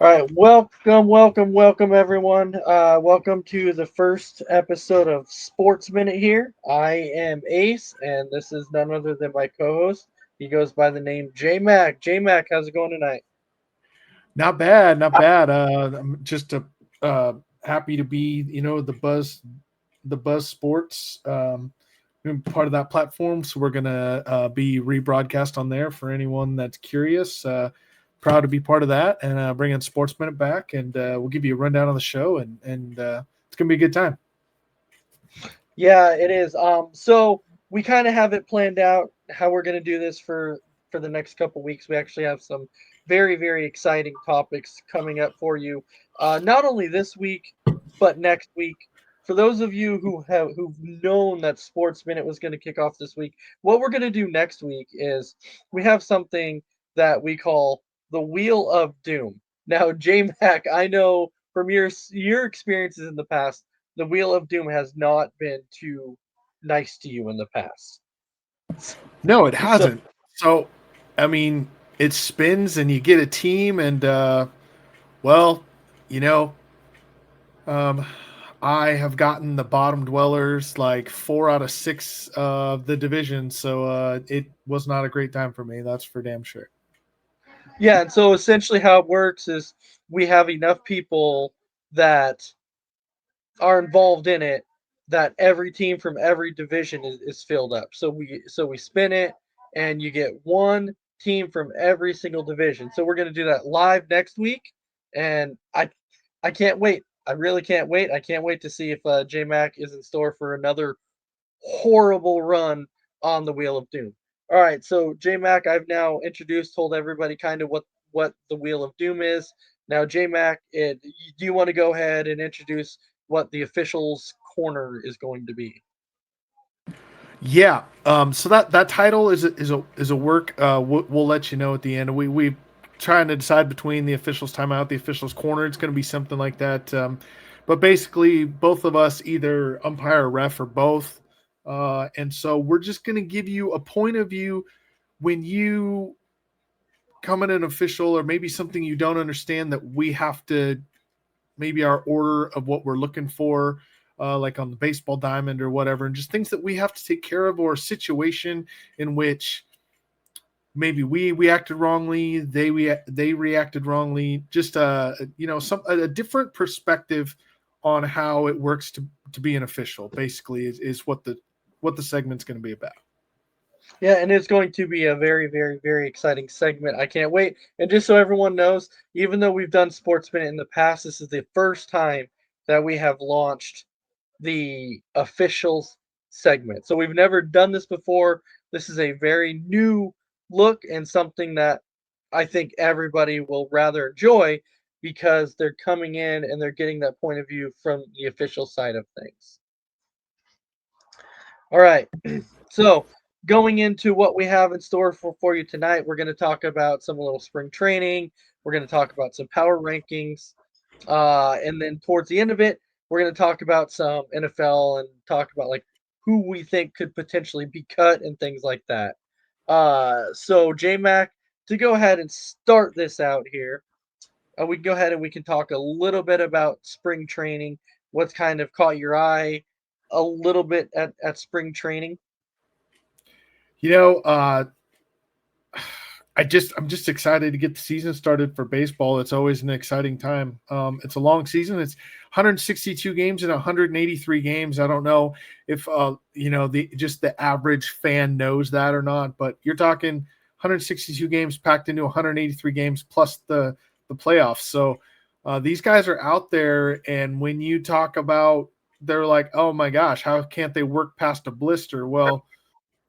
All right, welcome, everyone. Welcome to the first episode of Sports Minute here. I am Ace, and this is none other than my co-host. He goes by the name J Mac. J Mac, how's it going tonight? Not bad, not bad. I'm just happy to be, the Buzz Sports, part of that platform. So we're gonna be rebroadcast on there for anyone that's curious. Proud to be part of that and bringing Sports Minute back, and we'll give you a rundown on the show, and it's gonna be a good time. Yeah, it is. So we kind of have it planned out how we're going to do this for the next couple weeks. We actually have some very exciting topics coming up for you. Not only this week, but next week. For those of you who've known that Sports Minute was going to kick off this week, what we're going to do next week is we have something that we call the Wheel of Doom. Now, J Mac, I know from your experiences in the past the Wheel of Doom has not been too nice to you in the past. No, it So hasn't. So, I mean, it spins, and you get a team, and well, you know, Um, I have gotten the bottom dwellers like 4 out of 6 of the division, so it was not a great time for me. That's for damn sure. yeah, and so essentially how it works is we have enough people that are involved in it that every team from every division is filled up. So we spin it and you get one team from every single division. So we're gonna do that live next week, and I can't wait. I really can't wait. I can't wait to see if J Mac is in store for another horrible run on the Wheel of Doom. All right, so J Mac, I've now told everybody kind of what the Wheel of Doom is. Now, J Mac, do you want to go ahead and introduce what the officials' corner is going to be? Yeah. So that title is a work. We'll let you know at the end. We trying to decide between the officials timeout, the officials corner. It's going to be something like that. But basically, both of us either umpire, ref, or both. And so we're just going to give you a point of view when you come in an official or maybe something you don't understand that we have to maybe our order of what we're looking for, like on the baseball diamond or whatever, and just things that we have to take care of, or a situation in which maybe we acted wrongly, they reacted wrongly. Just some a different perspective on how it works to be an official. Basically, is what the segment's going to be about. Yeah, and it's going to be a very exciting segment. I can't wait. And just so everyone knows, even though we've done Sports Minute in the past, this is the first time that we have launched the officials segment. So we've never done this before. This is a very new look and something that I think everybody will rather enjoy because they're coming in and they're getting that point of view from the official side of things. All right. So, going into what we have in store for you tonight, we're going to talk about some little spring training. We're going to talk about some power rankings. And then towards the end of it, we're going to talk about some NFL and talk about like who we think could potentially be cut and things like that. So, J Mac, to go ahead and start this out here, we can go ahead and we can talk a little bit about spring training, what's kind of caught your eye a little bit at spring training. You know, I'm just excited to get the season started for baseball. It's always an exciting time. It's a long season. It's 162 games and 183 games. I don't know if the average fan knows that or not, but you're talking 162 games packed into 183 games plus the playoffs. So these guys are out there, and when you talk about, they're like, oh my gosh, how can't they work past a blister? Well,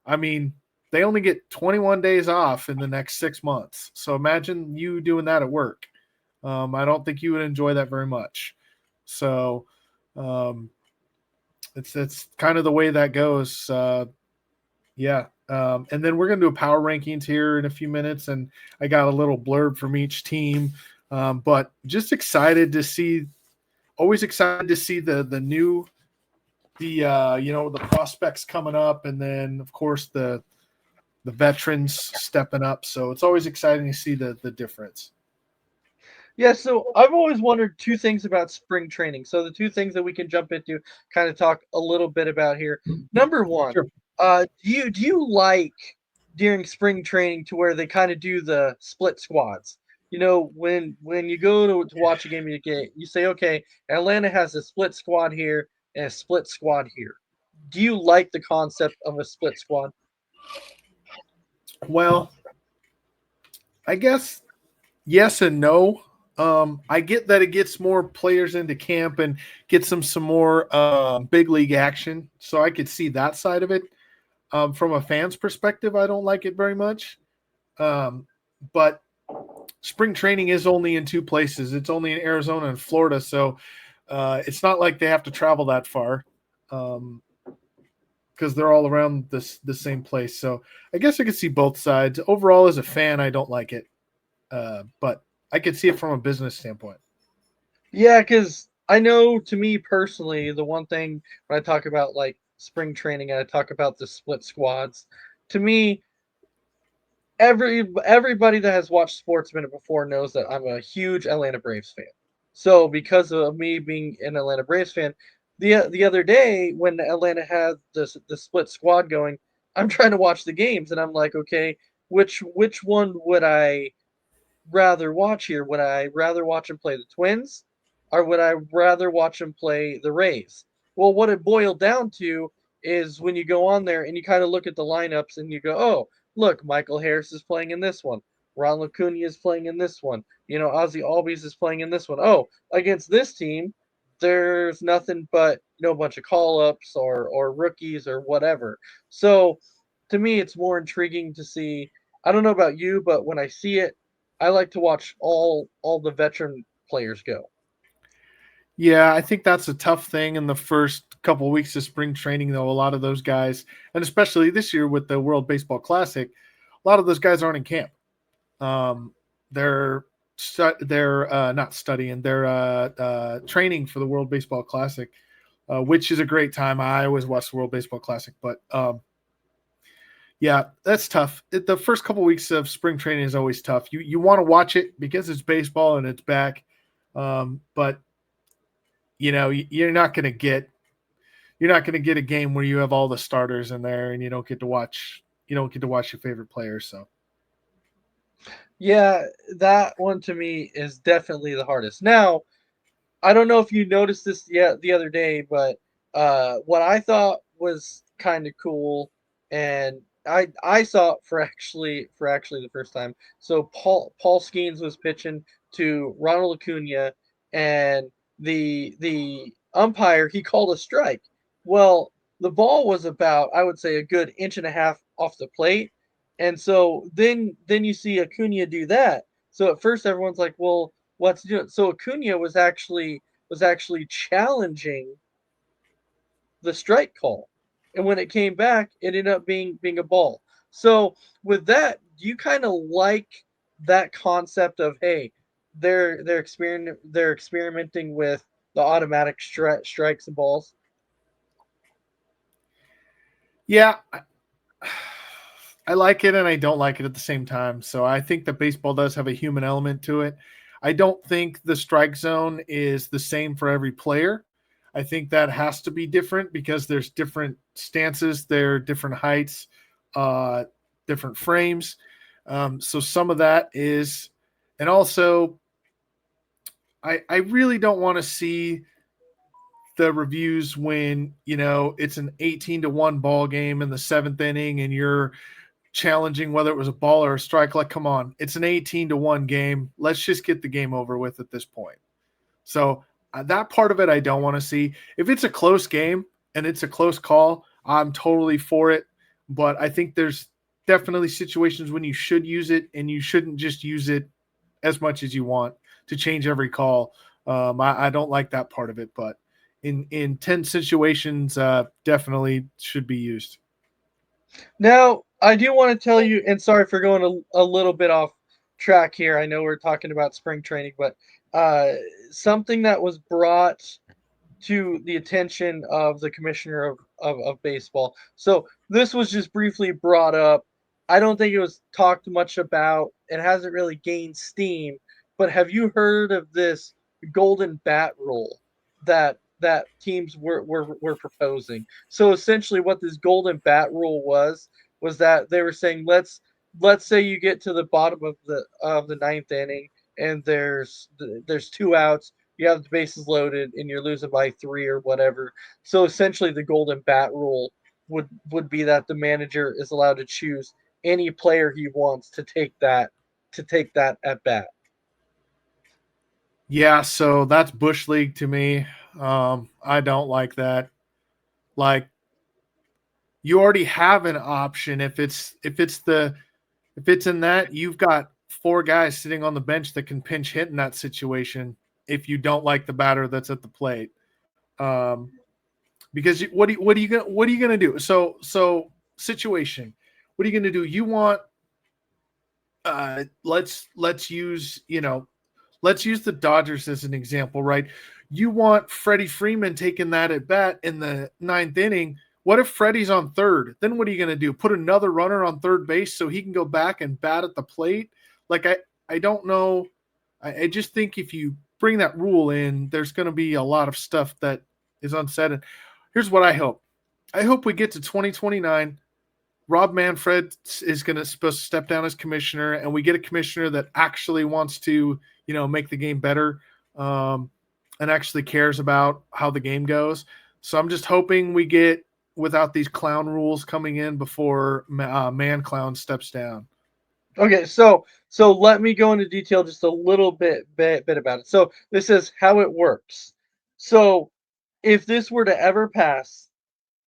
I mean, they only get 21 days off in the next 6 months. So imagine you doing that at work. I don't think you would enjoy that very much. So um, it's kind of the way that goes. Yeah. And then we're going to do a power rankings here in a few minutes. And I got a little blurb from each team. But just excited to see, always excited to see the new, the prospects coming up. And then, of course, the veterans stepping up. So it's always exciting to see the difference. Yeah, so I've always wondered two things about spring training. So the two things that we can jump into, kind of talk a little bit about here. Number one, Sure. do you like during spring training to where they kind of do the split squads? You know, when you go to watch a game, you say, okay, Atlanta has a split squad here and a split squad here. Do you like the concept of a split squad? Well, I guess yes and no. I get that it gets more players into camp and gets them some more big league action, so I could see that side of it. From a fan's perspective, I don't like it very much. Um, but spring training is only in two places. It's only in Arizona and Florida, so it's not like they have to travel that far because they're all around the same place. So I guess I could see both sides. Overall, as a fan, I don't like it, but I could see it from a business standpoint. Yeah, because I know to me personally, the one thing when I talk about like spring training and I talk about the split squads, to me, everybody that has watched Sports Minute before knows that I'm a huge Atlanta Braves fan. So because of me being an Atlanta Braves fan, the other day when Atlanta had the split squad going, I'm trying to watch the games and I'm like, okay, which one would I rather watch here? Would I rather watch him play the Twins, or would I rather watch him play the Rays? Well, what it boiled down to is when you go on there and you kind of look at the lineups and you go, oh, look, Michael Harris is playing in this one. Ron Acuna is playing in this one. You know, Ozzy Albies is playing in this one. Oh, against this team, there's nothing but bunch of call ups or rookies or whatever. So to me, it's more intriguing to see. I don't know about you, but when I see it, I like to watch all the veteran players go. Yeah, I think that's a tough thing in the first couple of weeks of spring training, though. A lot of those guys, and especially this year with the World Baseball Classic, a lot of those guys aren't in camp. Um, they're they're not studying; they're training for the World Baseball Classic, which is a great time. I always watch the World Baseball Classic, but yeah, that's tough. The first couple of weeks of spring training is always tough. You want to watch it because it's baseball and it's back, but you're not going to get a game where you have all the starters in there and you don't get to watch your favorite players. So Yeah, that one to me is definitely the hardest. Now, I don't know if you noticed this yet the other day, but what I thought was kind of cool, and I saw it for actually the first time. So Paul Skeens was pitching to Ronald Acuna, and the umpire he called a strike. Well, the ball was about I would say a good inch and a half off the plate, and so then you see Acuna do that. So at first everyone's like, well, what's doing? So Acuna was actually challenging the strike call, and when it came back, it ended up being a ball. So with that, do you kind of like that concept of hey, they're experimenting with the automatic strikes and balls? yeah, I like it and I don't like it at the same time. So I think that baseball does have a human element to it. I don't think the strike zone is the same for every player. I think that has to be different because there's different stances, there are different heights, uh, different frames. So some of that is, and also I really don't want to see the reviews when it's an 18-1 ball game in the seventh inning and you're challenging whether it was a ball or a strike. Like, come on, it's an 18-1 game. Let's just get the game over with at this point. So that part of it I don't want to see. If it's a close game and it's a close call, I'm totally for it. But I think there's definitely situations when you should use it and you shouldn't just use it as much as you want to change every call. I don't like that part of it, but in 10 situations, definitely should be used. Now, I do want to tell you, and sorry for going a little bit off track here. I know we're talking about spring training, but uh, something that was brought to the attention of the commissioner of baseball. So this was just briefly brought up. I don't think it was talked much about. It hasn't really gained steam, but have you heard of this golden bat rule that teams were proposing? So essentially, what this golden bat rule was that they were saying, let's say you get to the bottom of the ninth inning and there's two outs, you have the bases loaded, and you're losing by three or whatever. So essentially, the golden bat rule would be that the manager is allowed to choose any player he wants to take that at bat. Yeah, so that's bush league to me. I don't like that. Like, you already have an option. If it's in that, you've got four guys sitting on the bench that can pinch hit in that situation. If you don't like the batter that's at the plate, um, because what are you gonna do? So situation. What are you gonna do? You want let's use let's use the Dodgers as an example, right? You want Freddie Freeman taking that at bat in the ninth inning. What if Freddie's on third? Then what are you going to do? Put another runner on third base so he can go back and bat at the plate? Like, I don't know. I just think if you bring that rule in, there's going to be a lot of stuff that is unsaid. And here's what I hope. I hope we get to 2029. Rob Manfred is going to supposed to step down as commissioner, and we get a commissioner that actually wants to, make the game better, and actually cares about how the game goes. So I'm just hoping we get without these clown rules coming in before Man Clown steps down. Okay, so let me go into detail just a little bit about it. So this is how it works. So if this were to ever pass,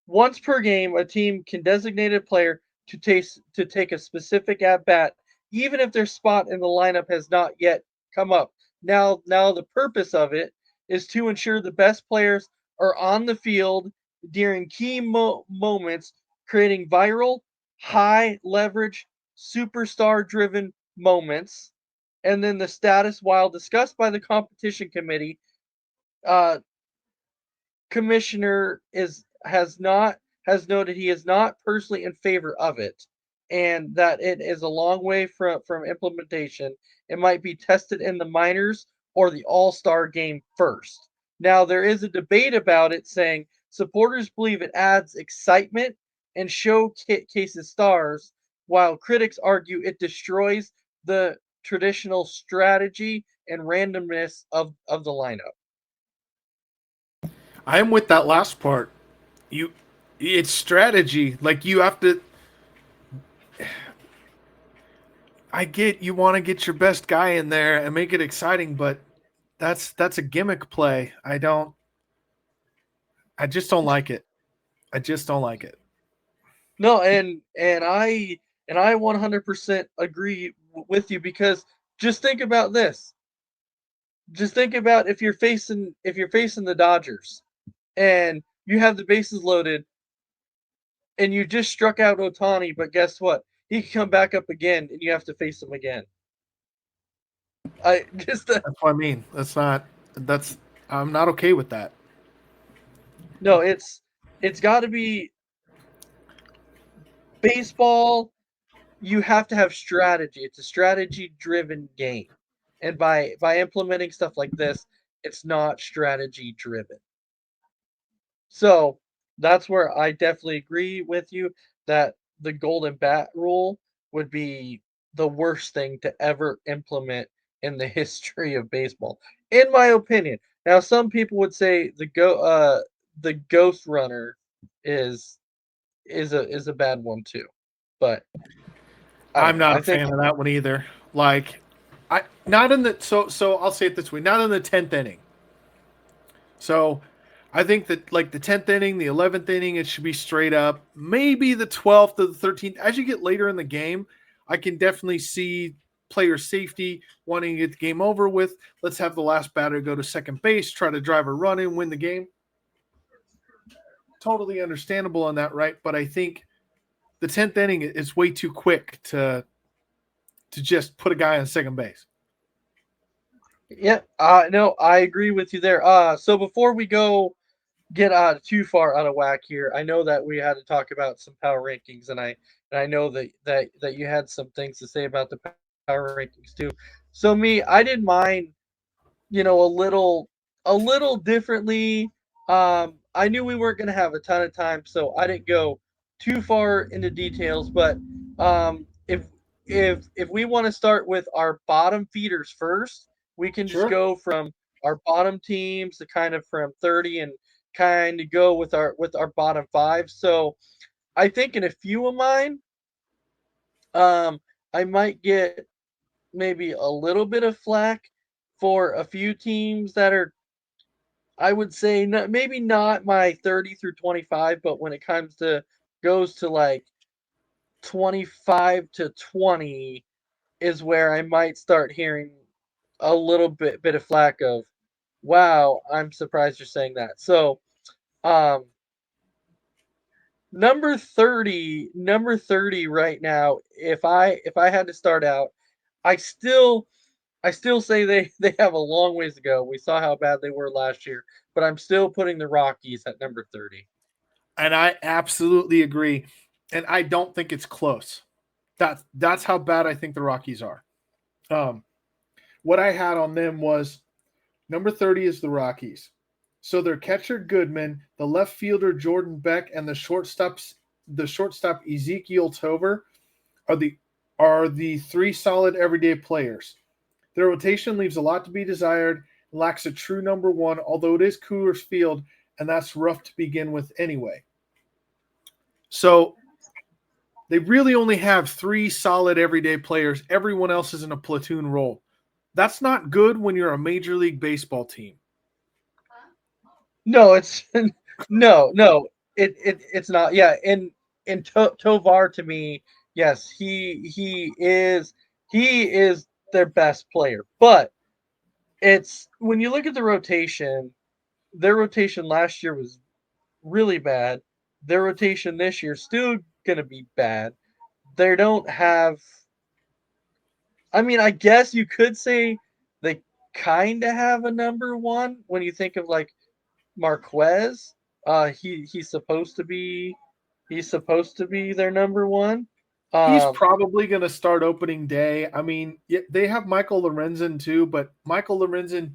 once per game, a team can designate a player to take a specific at bat, even if their spot in the lineup has not yet come up. Now the purpose of it is to ensure the best players are on the field during key moments, creating viral, high leverage, superstar driven moments. And then the status, while discussed by the competition committee, uh, commissioner is has noted he is not personally in favor of it, and that it is a long way from implementation. It might be tested in the minors or the all-star game first. Now there is a debate about it, saying supporters believe it adds excitement and showcases stars, while critics argue it destroys the traditional strategy and randomness of the lineup. I am with that last part. You, it's strategy. Like, you have to. I get you want to get your best guy in there and make it exciting, but that's a gimmick play. I just don't like it. I just don't like it. No, and I 100% agree with you, because just think about this. Just think about if you're facing the Dodgers and you have the bases loaded and you just struck out Otani, but guess what? He can come back up again and you have to face him again. I just That's what I mean. That's I'm not okay with that. no, it's got to be baseball. You have to have strategy. It's a strategy driven game. And by implementing stuff like this, it's not strategy driven. So that's where I definitely agree with you that the golden bat rule would be the worst thing to ever implement in the history of baseball, in my opinion. Now, some people would say the ghost runner is is a bad one too, but I don't I'm know. not I a think fan of that one either. Like, I not in the so I'll say it this way, not in the 10th inning. So I think that, like, the 10th inning, the 11th inning, it should be straight up. Maybe the 12th or the 13th. As you get later in the game, I can definitely see player safety wanting to get the game over with. Let's have the last batter go to second base, try to drive a run in, win the game. Totally understandable on that, right? But I think the 10th inning is way too quick to just put a guy on second base. yeah. No, I agree with you there. So before we go get too far out of whack here, I know that we had to talk about some power rankings, and I know that you had some things to say about the power rankings too. So So me, I did mine, a little differently. I knew we weren't going to have a ton of time, so I didn't go too far into details. But if we want to start with our bottom feeders first, we can just Sure. go from our bottom teams to kind of from 30 and kind of go with our bottom five. So I think in a few of mine, I might get maybe a little bit of flack for a few teams that are, I would say, maybe not my 30 through 25, but when it comes to goes to like 25 to 20 is where I might start hearing a little bit of flack of, wow, I'm surprised you're saying that. So, um, number 30 right now, if I had to start out, I still I still say they have a long ways to go. We saw how bad they were last year, but I'm still putting the Rockies at number 30. And I absolutely agree. And I don't think it's close. That's how bad I think the Rockies are. Um, what I had on them was number 30 is the Rockies. So their catcher Goodman, the left fielder Jordan Beck, and the shortstop Ezekiel Tover are the three solid everyday players. Their rotation leaves a lot to be desired and lacks a true number one, although it is Coors Field, and that's rough to begin with anyway. So they really only have three solid everyday players. Everyone else is in a platoon role. That's not good when you're a Major League Baseball team. No, it's no, it's not. Yeah, and Tovar to me, yes, he is their best player. But it's when you look at the rotation, their rotation last year was really bad. Their rotation this year still gonna be bad. They don't have. I mean, I guess you could say they kind of have a number one when you think of like Marquez. He's supposed to be their number one. He's Um, probably going to start opening day. I mean, they have Michael Lorenzen too, but Michael Lorenzen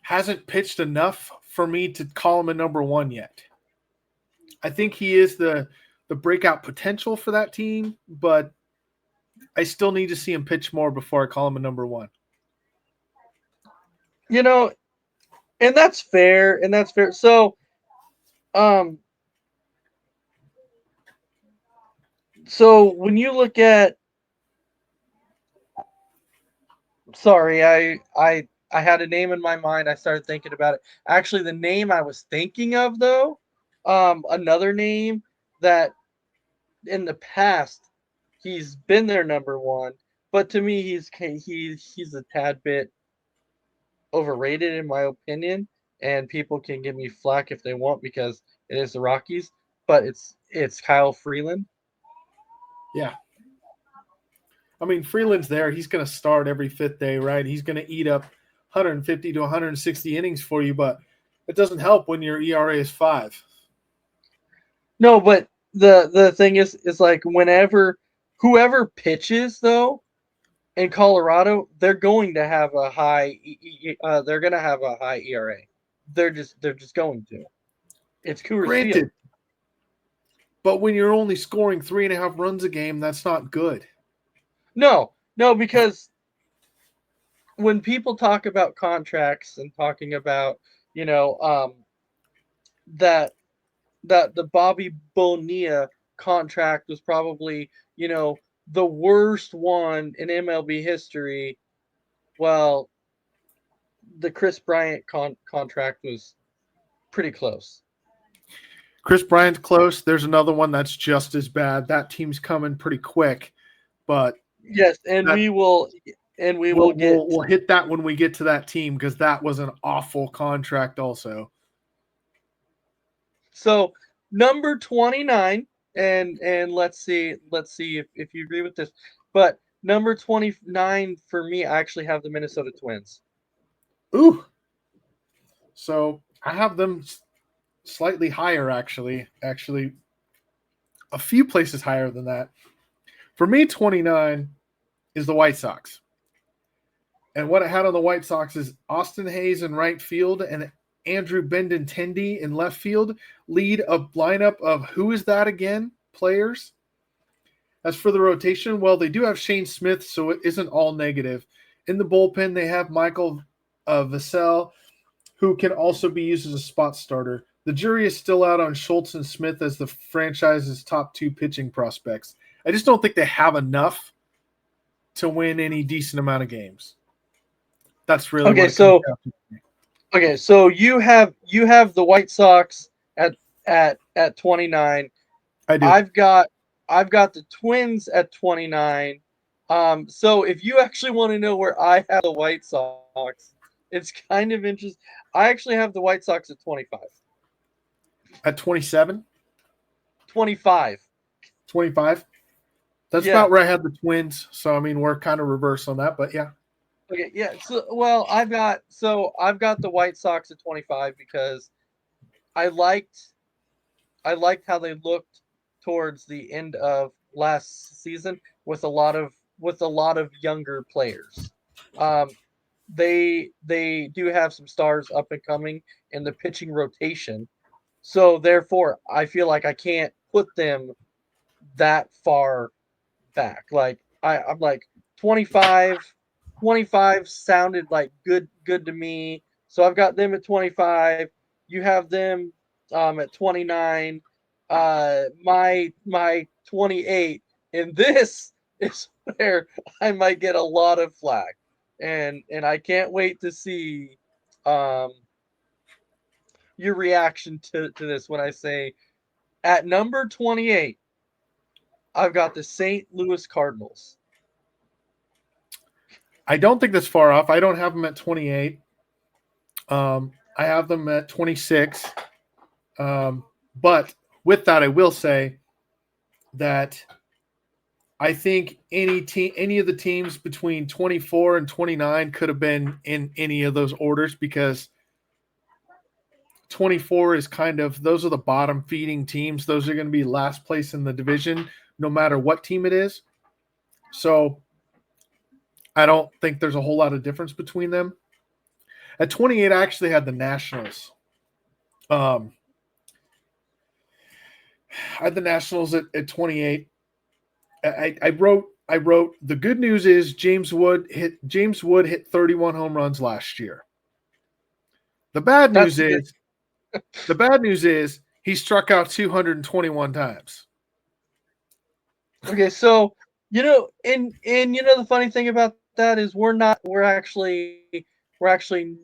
hasn't pitched enough for me to call him a number one yet. I think he is the breakout potential for that team, but I still need to see him pitch more before I call him a number one. you know, and that's fair, and that's fair. Um, so when you look at, sorry, I had a name in my mind. I started thinking about it. Actually, the name I was thinking of though, another name that in the past he's been their number one, but to me he's a tad bit overrated in my opinion, and people can give me flack if they want because it is the Rockies, but it's Kyle Freeland. Yeah. I mean, Freeland's there. He's going to start every fifth day, right? He's going to eat up 150 to 160 innings for you, but it doesn't help when your ERA is 5. No, but the thing is like whenever whoever pitches though in Colorado, they're going to have a high ERA. They're just going to. It's Coors Field. Granted, but when you're only scoring 3.5 runs a game, that's not good. No, no, because when people talk about contracts and talking about, you know, that the Bobby Bonilla contract was probably, the worst one in MLB history. Well, the Chris Bryant contract was pretty close. Chris Bryant's close. There's another one that's just as bad. That team's coming pretty quick, but Yes, and that we will we'll get. we'll, we'll hit that when we get to that team because that was an awful contract also. So number 29, and let's see if you agree with this. But number 29 for me, I actually have the Minnesota Twins. Ooh, so I have them slightly higher actually. Actually, a few places higher than that. For me, 29 is the White Sox. And what I had on the White Sox is Austin Hayes in right field and Andrew Benintendi in left field lead a lineup of who is that again? Players. As for the rotation, well, they do have Shane Smith, so it isn't all negative. In the bullpen, they have Michael Vassell, who can also be used as a spot starter. The jury is still out on Schultz and Smith as the franchise's top two pitching prospects. I just don't think they have enough to win any decent amount of games. That's really Okay, what it comes down to. okay, so you have the White Sox at 29. I do. I've got the Twins at 29. So if you actually want to know where I have the White Sox, it's kind of interesting. I actually have the White Sox at 25. At 27? 25. 25? That's Yeah. about where I had the Twins. So, I mean, we're kind of reverse on that, but yeah. Okay, yeah. So well, I've got the White Sox at 25 because I liked how they looked towards the end of last season with a lot of younger players. Um, they do have some stars up and coming in the pitching rotation. So therefore, I feel like I can't put them that far back. Like I'm like 25, 25 sounded like good to me. So I've got them at 25. You have them at 29. My 28, and this is where I might get a lot of flack. And I can't wait to see um your reaction to this when I say at number 28, I've got the St. Louis Cardinals. I don't think that's far off. I don't have them at 28. I have them at 26. But with that, I will say that I think any of the teams between 24 and 29 could have been in any of those orders because 24 is kind of those are the bottom feeding teams. Those are going to be last place in the division, no matter what team it is. So I don't think there's a whole lot of difference between them. At 28, I actually had the Nationals. I had the Nationals at 28. I wrote the good news is James Wood hit 31 home runs last year. The bad news is he struck out 221 times. Okay, so and the funny thing about that is we're actually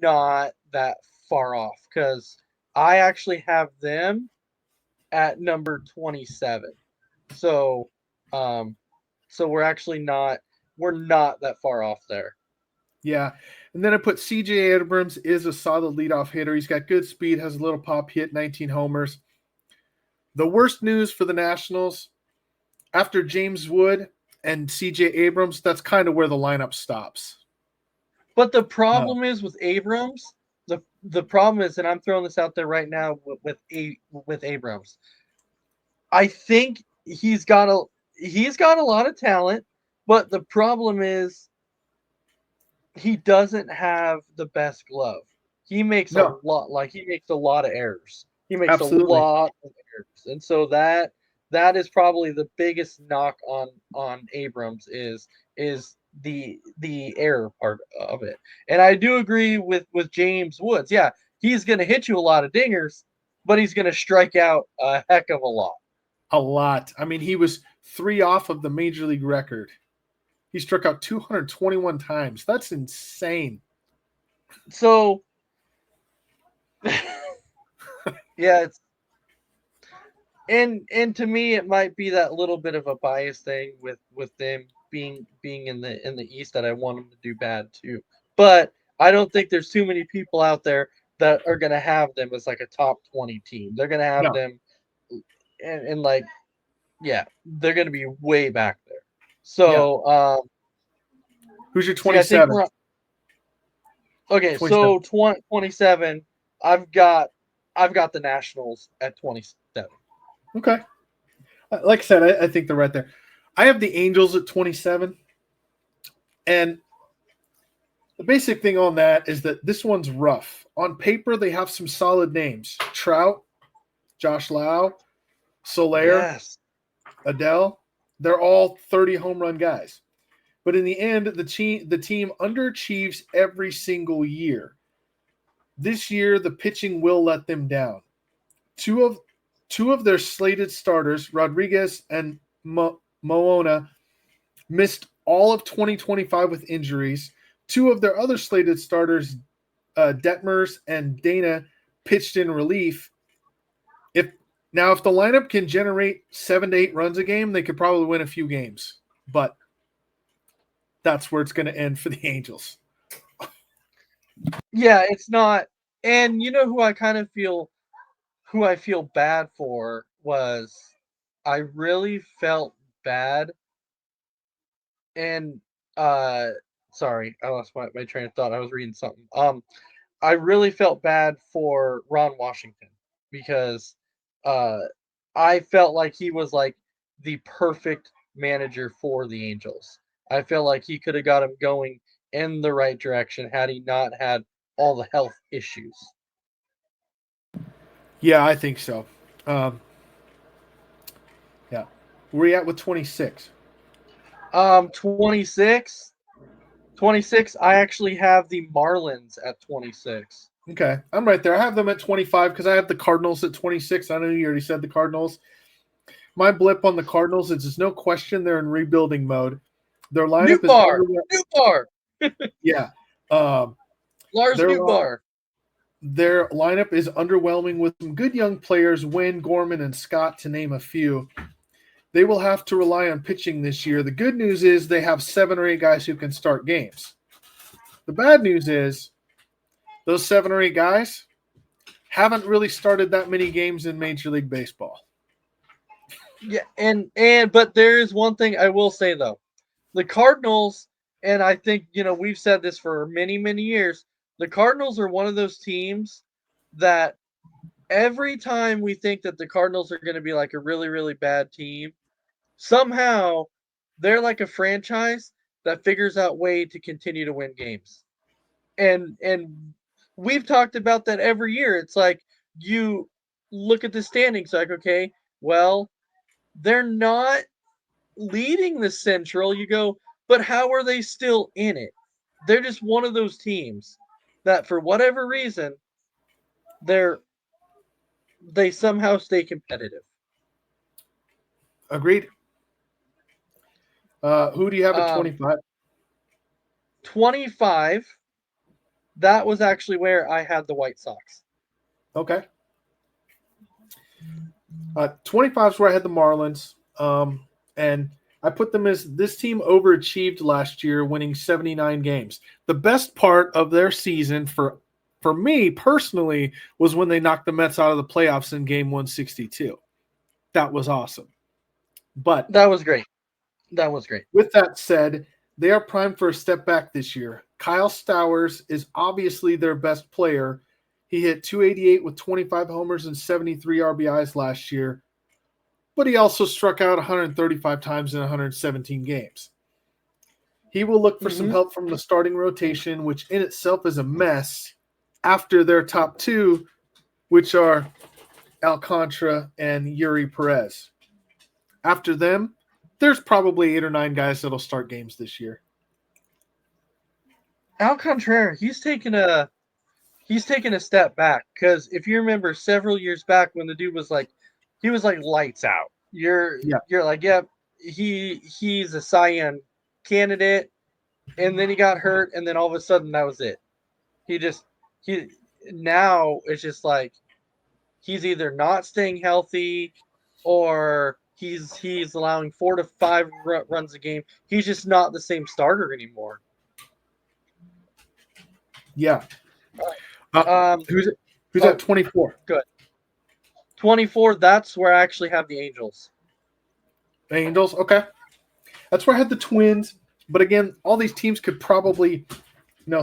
not that far off because I actually have them at number 27. So um so we're not that far off there. Yeah. And then I put CJ Abrams is a solid leadoff hitter. He's got good speed, has a little pop, hit 19 homers. The worst news for the Nationals, after James Wood and CJ Abrams, that's kind of where the lineup stops. But the problem is with Abrams, the problem is, and I'm throwing this out there right now with Abrams. I think he's got a lot of talent, but the problem is he doesn't have the best glove. He makes a No, lot he makes a lot of errors. He makes a absolutely. lot of errors. And so that is probably the biggest knock on Abrams is the error part of it. And I do agree with James Woods. Yeah, he's going to hit you a lot of dingers, but he's going to strike out a heck of a lot. A lot. I mean, he was 3 off of the major league record. He struck out 221 times. That's insane. So yeah, and to me it might be that little bit of a bias thing with them being in the East that I want them to do bad too. But I don't think there's too many people out there that are going to have them as like a top 20 team. They're going to have No. them and like yeah, they're going to be way back there. Yeah. So Who's your see, I think 27? okay, 27. so 27 I've got the Nationals at 27. Okay. Like I said, I think they're right there. I have the Angels at 27. And The basic thing on that is that this one's rough. On paper, they have some solid names: Trout, Josh Lau, Soler, Yes. Adele. They're all 30 home run guys. But in the end, the team underachieves every single year. This year, the pitching will let them down. Two of their slated starters, Rodriguez and Moona, missed all of 2025 with injuries. Two of their other slated starters, Detmers and Dana, pitched in relief. If the lineup can generate 7 to 8 runs a game, they could probably win a few games. But that's where it's going to end for the Angels. Yeah, it's not. And you know who I feel bad for was I really felt bad and sorry, I lost my train of thought. I was reading something. I really felt bad for Ron Washington because uh I felt like he was like the perfect manager for the Angels. I feel like he could have got him going in the right direction had he not had all the health issues. Yeah, I think so. Yeah. Where are you at with 26? 26. 26, I actually have the Marlins at 26. Okay. I'm right there. I have them at 25 because I have the Cardinals at 26. I know you already said the Cardinals. My blip on the Cardinals is there's no question they're in rebuilding mode. Their lineup is New bar, yeah. Lars Their Newbar. their lineup is underwhelming with some good young players, Wayne, Gorman, and Scott, to name a few. They will have to rely on pitching this year. The good news is they have 7 or 8 guys who can start games. The bad news is those 7 or 8 guys haven't really started that many games in Major League Baseball. Yeah, and but there is one thing I will say though. The Cardinals, and I think, we've said this for many, many years, the Cardinals are one of those teams that every time we think that the Cardinals are going to be like a really, really bad team, somehow they're like a franchise that figures out way to continue to win games. And we've talked about that every year. It's like you look at the standings like, okay, well, they're not leading the Central. You go, but how are they still in it? They're just one of those teams that for whatever reason they're they somehow stay competitive. Agreed. Who do you have at Um, 25? 25, that was actually where I had the White Sox. Okay. 25 is where I had the Marlins. And I put them as this team overachieved last year, winning 79 games. The best part of their season for me personally was when they knocked the Mets out of the playoffs in game 162. That was awesome. But That was great. That was great. with that said, they are primed for a step back this year. Kyle Stowers is obviously their best player. He hit 288 with 25 homers and 73 RBIs last year, but he also struck out 135 times in 117 games. He will look for some help from the starting rotation, which in itself is a mess after their top 2, which are Alcantara and Yuri Perez. After them, there's probably 8 or 9 guys that'll start games this year. Alcantara, he's taken a step back because if you remember several years back when the dude was like, he was like lights out. You're like, yep, he's a Cy Young candidate, and then he got hurt, and then all of a sudden that was it. He now it's just like he's either not staying healthy or he's allowing 4 to 5 runs a game. He's just not the same starter anymore. Yeah. Who's at 24? Good. 24, that's where I actually have the Angels. Angels, okay. That's where I had the Twins. But again, all these teams could probably,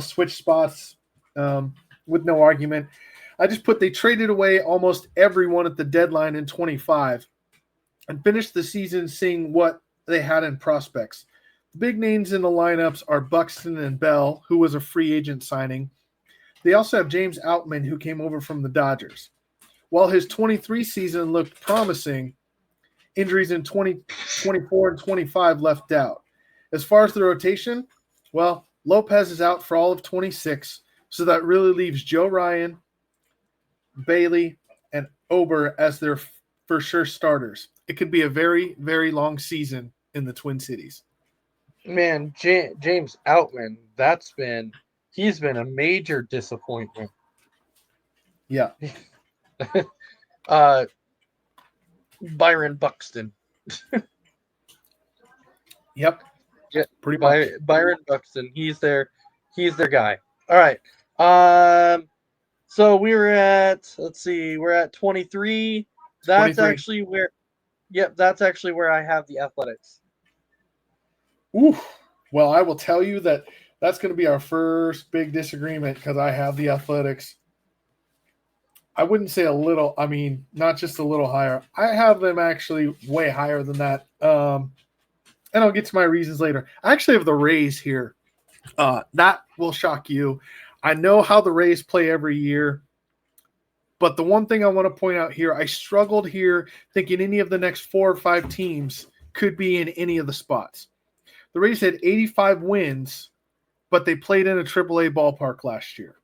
switch spots with no argument. I just put they traded away almost everyone at the deadline in 25 and finished the season seeing what they had in prospects. The big names in the lineups are Buxton and Bell, who was a free agent signing. They also have James Outman, who came over from the Dodgers. While his 23 season looked promising, injuries in 2024 and 25 left doubt. As far as the rotation, well, Lopez is out for all of 26, so that really leaves Joe Ryan, Bailey, and Ober as their for sure starters. It could be a very, very long season in the Twin Cities. Man, James Outman, he's been a major disappointment. Yeah. Byron Buxton. Yep. Yeah, Pretty much. Byron Buxton. He's their guy. All right. So we're at 23. That's 23. actually where that's actually where I have the Athletics. Ooh. Well, I will tell you that's going to be our first big disagreement because I have the Athletics. I wouldn't say a little. I mean, not just a little higher. I have them actually way higher than that. And I'll get to my reasons later. I actually have the Rays here. That will shock you. I know how the Rays play every year. But the one thing I want to point out here, I struggled here thinking any of the next 4 or 5 teams could be in any of the spots. The Rays had 85 wins, but they played in a AAA ballpark last year.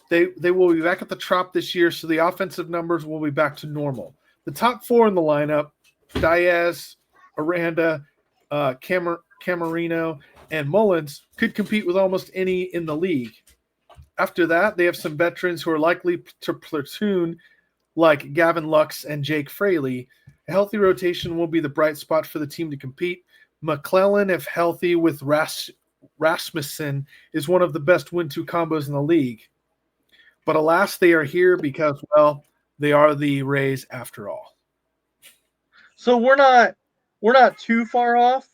They will be back at the Trop this year, so the offensive numbers will be back to normal. The top 4 in the lineup, Diaz, Aranda, Camarino, and Mullins, could compete with almost any in the league. After that, they have some veterans who are likely to platoon, like Gavin Lux and Jake Fraley. A healthy rotation will be the bright spot for the team to compete. McClellan, if healthy, with Rasmussen, is one of the best 1-2 combos in the league. But alas, they are here because, well, they are the Rays after all. So we're not too far off.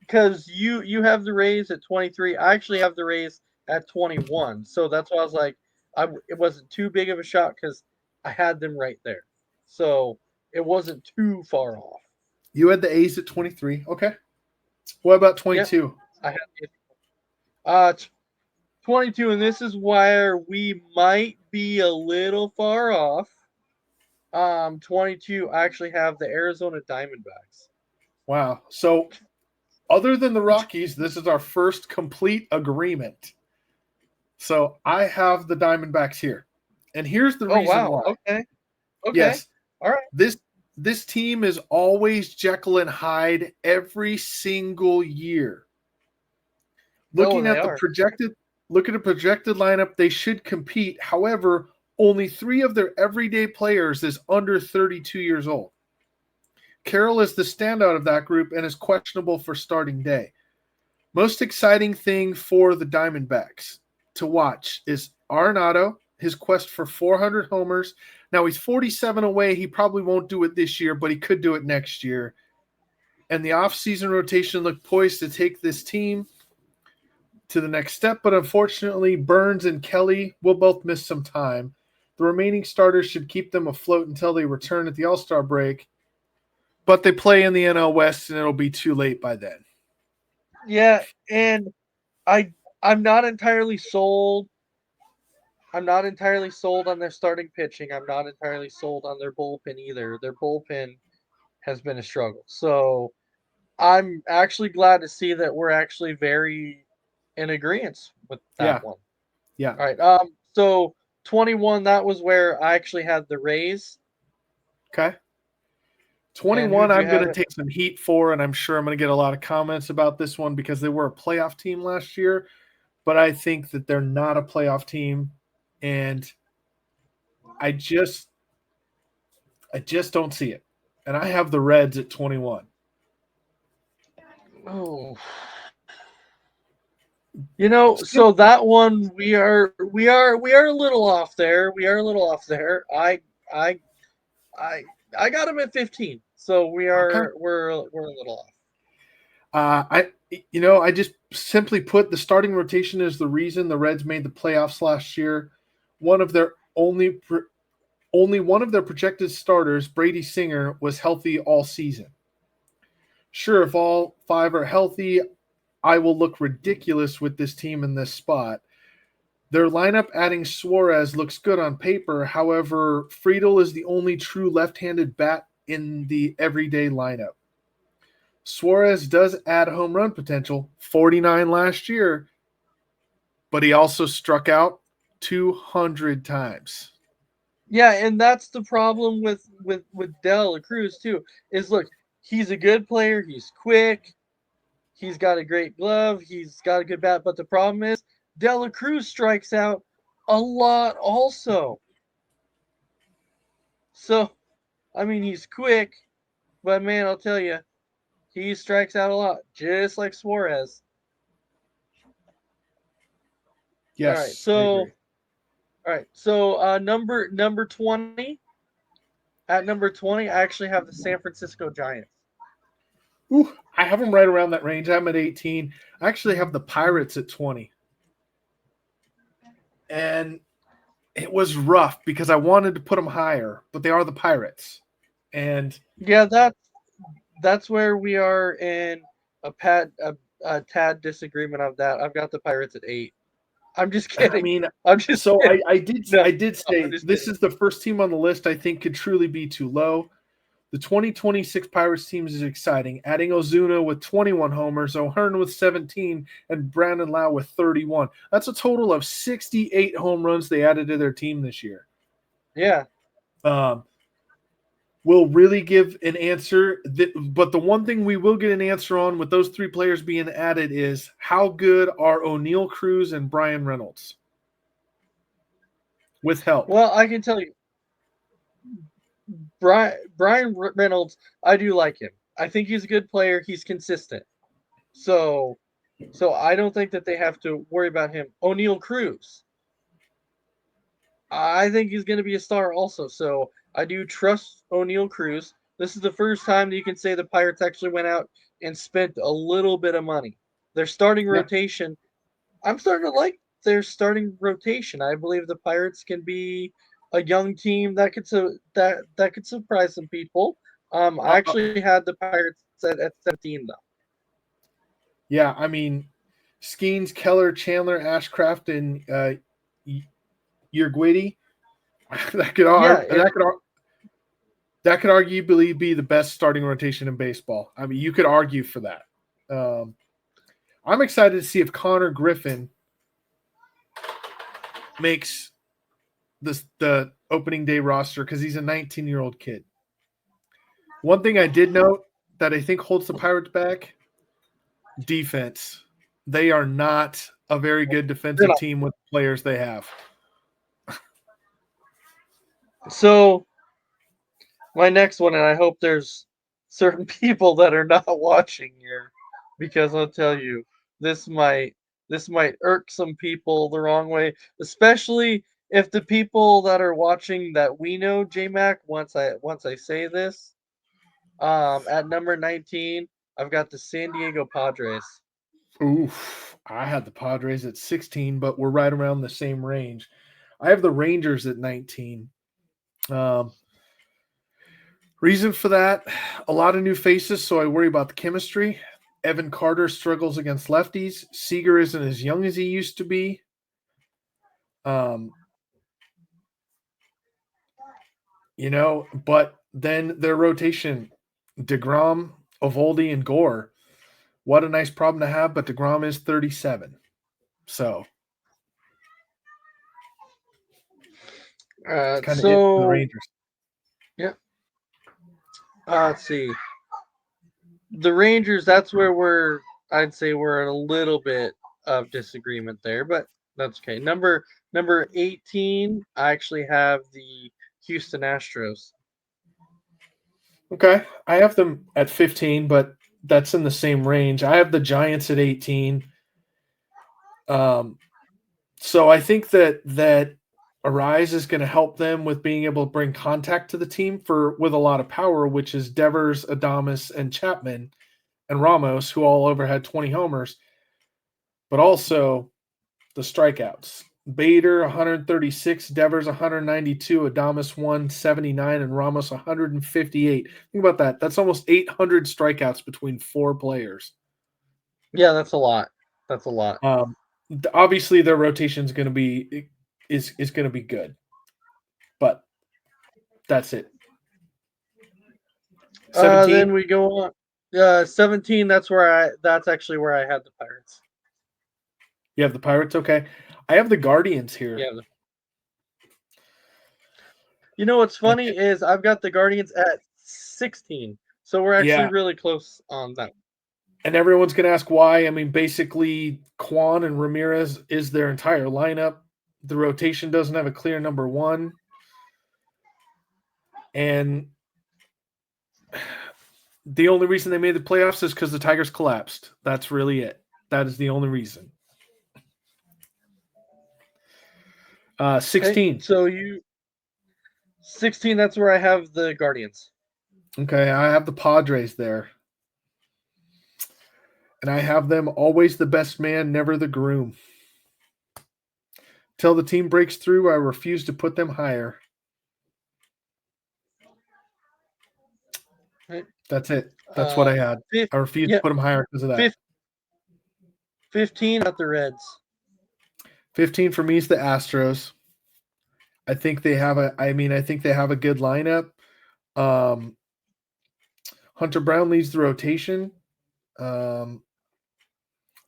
Because you have the Rays at 23. I actually have the Rays at 21. So that's why I was like, it wasn't too big of a shot because I had them right there. So it wasn't too far off. You had the A's at 23. Okay. What about 22? Yep, I had it. 22, and this is where we might be a little far off. 22, I actually have the Arizona Diamondbacks. Wow. So other than the Rockies, this is our first complete agreement. So I have the Diamondbacks here. And here's the reason why. Okay. Yes. All right. This team is always Jekyll and Hyde every single year. Looking at the projected lineup, they should compete. However, only 3 of their everyday players is under 32 years old. Carroll is the standout of that group and is questionable for starting day. Most exciting thing for the Diamondbacks to watch is Arenado, his quest for 400 homers. Now he's 47 away. He probably won't do it this year, but he could do it next year. And the offseason rotation looked poised to take this team to the next step, but unfortunately, Burns and Kelly will both miss some time. The remaining starters should keep them afloat until they return at the All-Star break, but they play in the NL West, and it'll be too late by then. Yeah, and I'm not entirely sold. I'm not entirely sold on their starting pitching. I'm not entirely sold on their bullpen either. Their bullpen has been a struggle. So I'm actually glad to see that we're actually very in agreement with that one. Yeah. All right. So 21, that was where I actually had the Rays. Okay. 21, I'm going to take some heat for, and I'm sure I'm going to get a lot of comments about this one because they were a playoff team last year, but I think that they're not a playoff team, and I just don't see it. And I have the Reds at 21. Oh. So that one we are a little off there. We are a little off there. I got him at 15. So we're a little off. I just simply put the starting rotation is the reason the Reds made the playoffs last year. Only one of their projected starters, Brady Singer, was healthy all season. Sure, if all 5 are healthy, I will look ridiculous with this team in this spot. Their lineup adding Suarez looks good on paper. However, Friedel is the only true left-handed bat in the everyday lineup. Suarez does add home run potential, 49 last year, but he also struck out 200 times. Yeah, and that's the problem with De La Cruz too. Is look, he's a good player. He's quick. He's got a great glove. He's got a good bat. But the problem is, De La Cruz strikes out a lot also. So, I mean, he's quick, but man, I'll tell you, he strikes out a lot, just like Suarez. All right, Yes, I so agree. number 20. At number 20, I actually have the San Francisco Giants. Ooh, I have them right around that range. I'm at 18. I actually have the Pirates at 20. And it was rough because I wanted to put them higher, but they are the Pirates. And Yeah, that's where we are in a tad disagreement of that. I've got the Pirates at 8. I'm just I kidding. mean, I'm just so kidding. No, I did I'm say just this kidding. is the first team on the list I think could truly be too low. The 2026 Pirates teams is exciting, adding Ozuna with 21 homers, O'Hearn with 17, and Brandon Lau with 31. That's a total of 68 home runs they added to their team this year. Yeah. Um, will really give an answer. But the one thing we will get an answer on with those 3 players being added is how good are O'Neal Cruz and Brian Reynolds with help. Well, I can tell you, Brian Reynolds, I do like him. I think he's a good player. He's consistent. So I don't think that they have to worry about him. O'Neal Cruz, I think he's going to be a star also. So I do trust O'Neal Cruz. This is the first time that you can say the Pirates actually went out and spent a little bit of money. Their starting Yeah. rotation, I'm starting to like their starting rotation. I believe the Pirates can be a young team that that could surprise some people. I Uh, actually had the Pirates at 17 though. yeah, I mean, Skeens, Keller, Chandler, Ashcraft, and Urguidi. That could Yeah, that could arguably be the best starting rotation in baseball. I mean, you could argue for that. Um, I'm excited to see if Connor Griffin makes the opening day roster because he's a 19-year-old kid. One thing I did note that I think holds the Pirates back: defense. They are not a very good defensive team with the players they have. so my next one, and I hope there's certain people that are not watching here, because I'll tell you, this might this might irk some people the wrong way, especially if the people that are watching that we know JMac. Once I say this, at number 19, I've got the San Diego Padres. Oof. I had the Padres at 16, but we're right around the same range. I have the Rangers at 19. Um, reason for that, a lot of new faces, so I worry about the chemistry. Evan Carter struggles against lefties. Seager isn't as young as he used to be. Um, but then their rotation, DeGrom, Ovaldi, and Gore. What a nice problem to have, but DeGrom is 37. So it's kind of it for the So Rangers. yeah, let's see. The Rangers, that's where I'd say we're in a little bit of disagreement there, but that's okay. Number 18, I actually have the Houston Astros. Okay. I have them at 15, but that's in the same range. I have the Giants at 18. Um, so I think that Arise is going to help them with being able to bring contact to the team with a lot of power, which is Devers, Adames, and Chapman and Ramos, who all over had 20 homers, but also the strikeouts. Bader 136, Devers 192, Adames 179, and Ramos 158. Think about that. That's almost 800 strikeouts between four players. Yeah, that's a lot. That's a lot. Obviously, their rotation is going to be going to be good, but that's it. 17. Then we go on. 17. That's actually where I had the Pirates. You have the Pirates, okay. I have the Guardians here. Yeah. You know what's funny is I've got the Guardians at 16, so we're actually really close on that. And everyone's going to ask why. I mean, basically, Kwan and Ramirez is their entire lineup. The rotation doesn't have a clear number one. And the only reason they made the playoffs is because the Tigers collapsed. That's really it. That is the only reason. 16. Okay, so 16, that's where I have the Guardians. Okay, I have the Padres there. And I have them always the best man, never the groom. Till the team breaks through, I refuse to put them higher. Right. That's it. That's what I had. I refuse to put them higher because of that. 15 at the Reds. 15 for me is the Astros. I think they have a good lineup. Hunter Brown leads the rotation.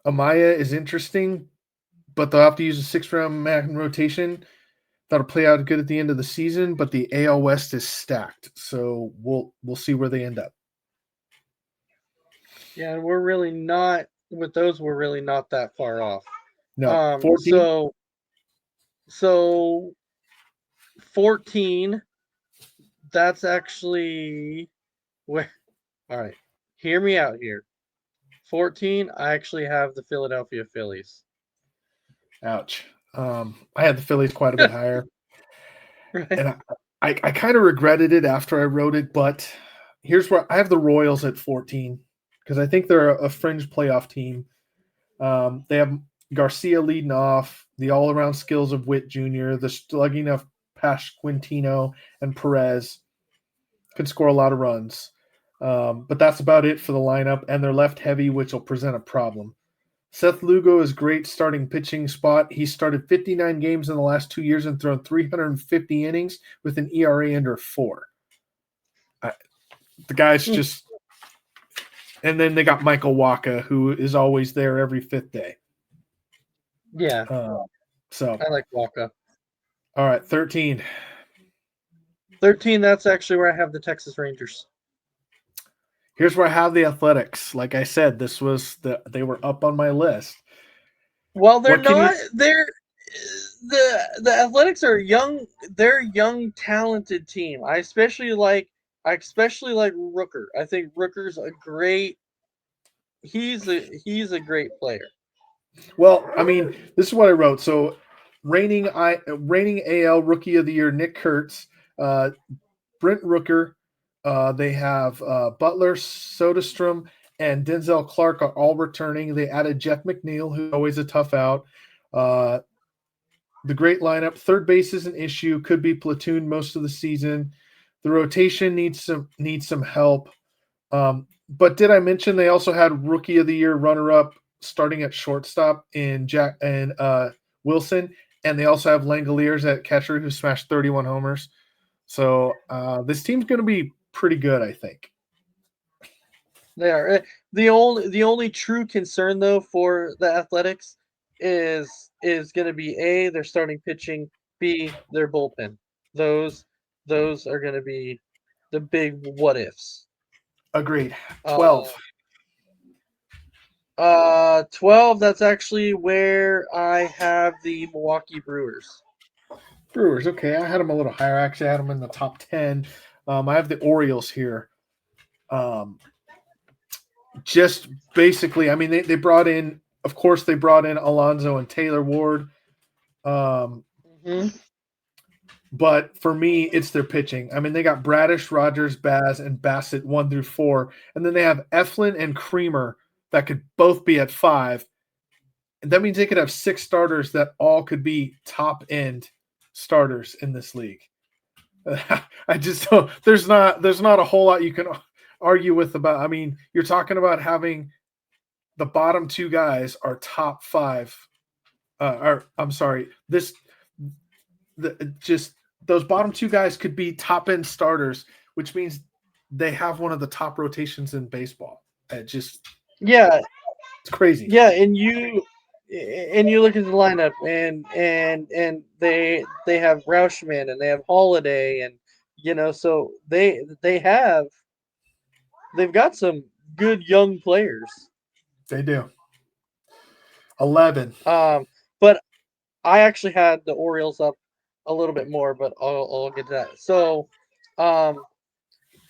Amaya is interesting, but they'll have to use a 6-round man rotation. That'll play out good at the end of the season, but the AL West is stacked, so we'll see where they end up. Yeah, and we're really not with those. We're really not that far off. No, 14. So 14. That's actually where. All right, hear me out here. 14. I actually have the Philadelphia Phillies. Ouch. I had the Phillies quite a bit higher. Right. And I kind of regretted it after I wrote it, but here's where I have the Royals at 14 because I think they're a fringe playoff team. They have Garcia leading off, the all-around skills of Witt Jr., the slugging of Pasquantino and Perez can score a lot of runs. But that's about it for the lineup, and they're left heavy, which will present a problem. Seth Lugo is great starting pitching spot. He started 59 games in the last 2 years and thrown 350 innings with an ERA under 4. The guy's just – and then they got Michael Wacha, who is always there every fifth day. Yeah. So I like Wacha. All right, 13. 13, that's actually where I have the Texas Rangers. Here's where I have the Athletics. Like I said, they were up on my list. Well, they're not. They're the Athletics are young. They're a young, talented team. I especially like Rooker. I think Rooker's a great. He's a great player. Well, I mean, this is what I wrote. So, reigning AL Rookie of the Year Nick Kurtz, Brent Rooker. They have Butler, Soderstrom, and Denzel Clark are all returning. They added Jeff McNeil, who's always a tough out. The great lineup. Third base is an issue. Could be platooned most of the season. The rotation needs some help. But did I mention they also had Rookie of the Year runner-up starting at shortstop in Jack and Wilson, and they also have Langoliers at catcher who smashed 31 homers. So this team's going to be pretty good, I think. They are. The only true concern though for the Athletics is going to be A, their starting pitching, B, their bullpen. Those are going to be the big what ifs. Agreed. 12. 12, that's actually where I have the Milwaukee Brewers. Brewers, okay. I had them a little higher. Actually, I had them in the top 10. I have the Orioles here. Just basically, I mean, they brought in, of course, they brought in Alonso and Taylor Ward. But for me, it's their pitching. I mean, they got Bradish, Rogers, Baz, and Bassett 1 through 4. And then they have Eflin and Creamer that could both be at 5. that means they could have 6 starters that all could be top end starters in this league. I just don't. There's not a whole lot you can argue with about. I mean, you're talking about having the bottom 2 guys are top 5. Or I'm sorry, just those bottom 2 guys could be top end starters, which means they have one of the top rotations in baseball. Yeah, It's crazy. yeah, and you look at the lineup, and they have Rauschman and they have Holiday, and so they've got some good young players. They do. 11. But I actually had the Orioles up a little bit more, but I'll get to that. So, um,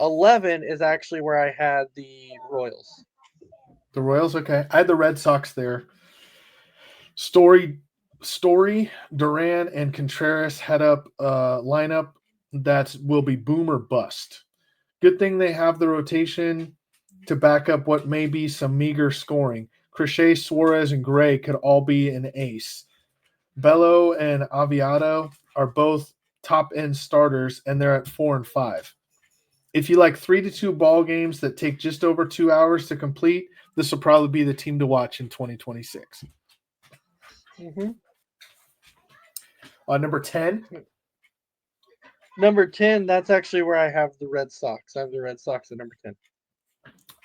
11 is actually where I had the Royals. The Royals, okay. I had the Red Sox there. Story, Duran, and Contreras head up lineup that will be boom or bust. Good thing they have the rotation to back up what may be some meager scoring. Crochet, Suarez, and Gray could all be an ace. Bello and Aviado are both top end starters, and they're at 4 and 5. If you like 3-2 ball games that take just over 2 hours to complete, this will probably be the team to watch in 2026. Mm-hmm. Number 10. Number 10, that's actually where I have the Red Sox. I have the Red Sox at number 10.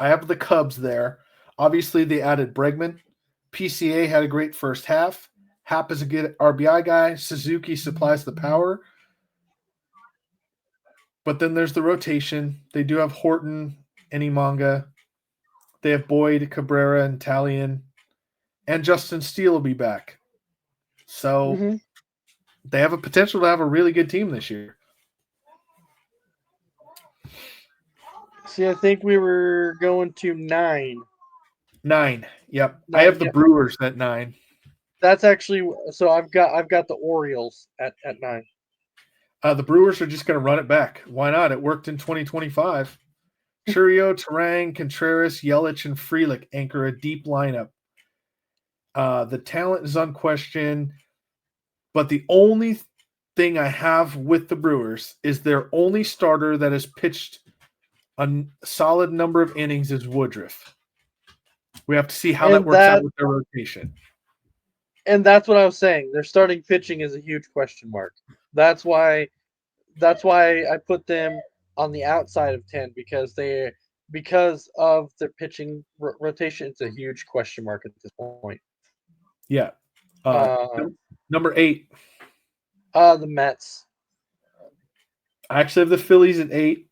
I have the Cubs there. Obviously, they added Bregman. PCA had a great first half. Happ is a good RBI guy. Suzuki supplies the power. But then there's the rotation. They do have Horton and Imanga. They have Boyd, Cabrera, and Talion. And Justin Steele will be back. So they have a potential to have a really good team this year. See, I think we were going to 9. 9. Yep. I have the Brewers at 9. That's actually so I've got the Orioles at 9. The Brewers are just going to run it back. Why not? It worked in 2025. Churio, Terang, Contreras, Yelich, and Frelick anchor a deep lineup. The talent is unquestioned, but the only thing I have with the Brewers is their only starter that has pitched a solid number of innings is Woodruff. We have to see how that works out with their rotation. And that's what I was saying. Their starting pitching is a huge question mark. That's why I put them on the outside of 10 because of their pitching rotation. It's a huge question mark at this point. Yeah. Number 8. The Mets. I actually have the Phillies at 8.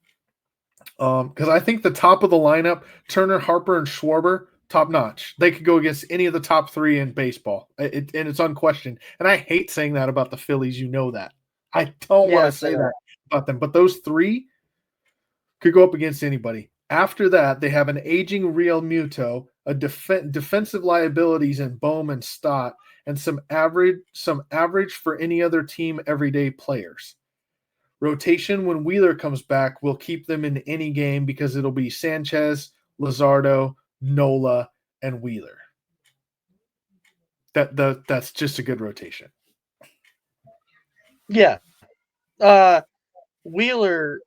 Because I think the top of the lineup, Turner, Harper, and Schwarber, top notch. They could go against any of the top 3 in baseball, and it's unquestioned. And I hate saying that about the Phillies. You know that. I don't want to say that about them, but those 3 could go up against anybody. After that, they have an aging Real Muto, a defensive liabilities in Bohm and Stott, and some average for any other team everyday players. Rotation when Wheeler comes back will keep them in any game because it'll be Sanchez, Luzardo, Nola, and Wheeler. That's just a good rotation. Yeah. Wheeler's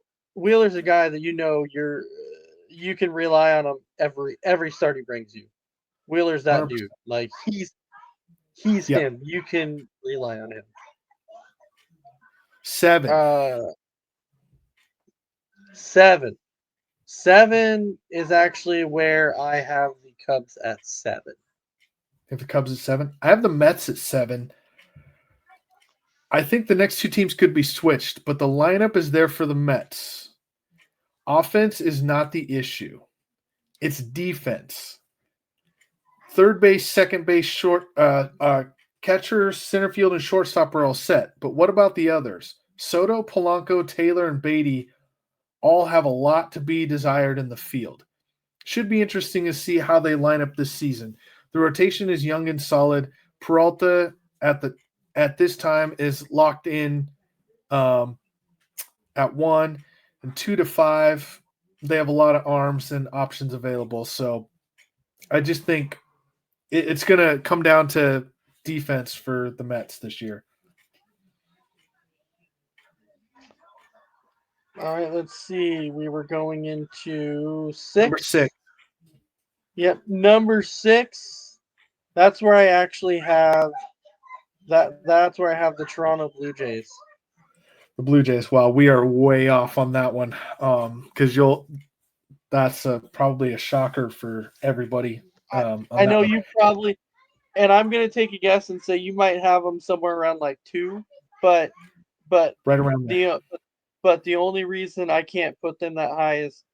a guy that you can rely on him every start he brings you. Wheeler's that 100%. Dude. Like he's him. You can rely on him. 7. 7. 7 is actually where I have the Cubs at 7. You have the Cubs at 7? I have the Mets at 7. I think the next 2 teams could be switched, but the lineup is there for the Mets. Offense is not the issue. It's defense. Third base, second base, short catcher, center field, and shortstop are all set. But what about the others? Soto, Polanco, Taylor, and Beatty all have a lot to be desired in the field. Should be interesting to see how they line up this season. The rotation is young and solid. Peralta at this time is locked in at 1, and 2 to 5. They have a lot of arms and options available. So I just think it's going to come down to defense for the Mets this year. All right, let's see. We were going into Number 6. 6. Yep, number 6. That's where I actually have that's where I have the Toronto Blue Jays. The Blue Jays. Wow, we are way off on that one. Because that's probably a shocker for everybody. On I that know one. you probably, and I'm gonna take a guess and say you might have them somewhere around like 2, but Right around there. the only reason I can't put them that high is,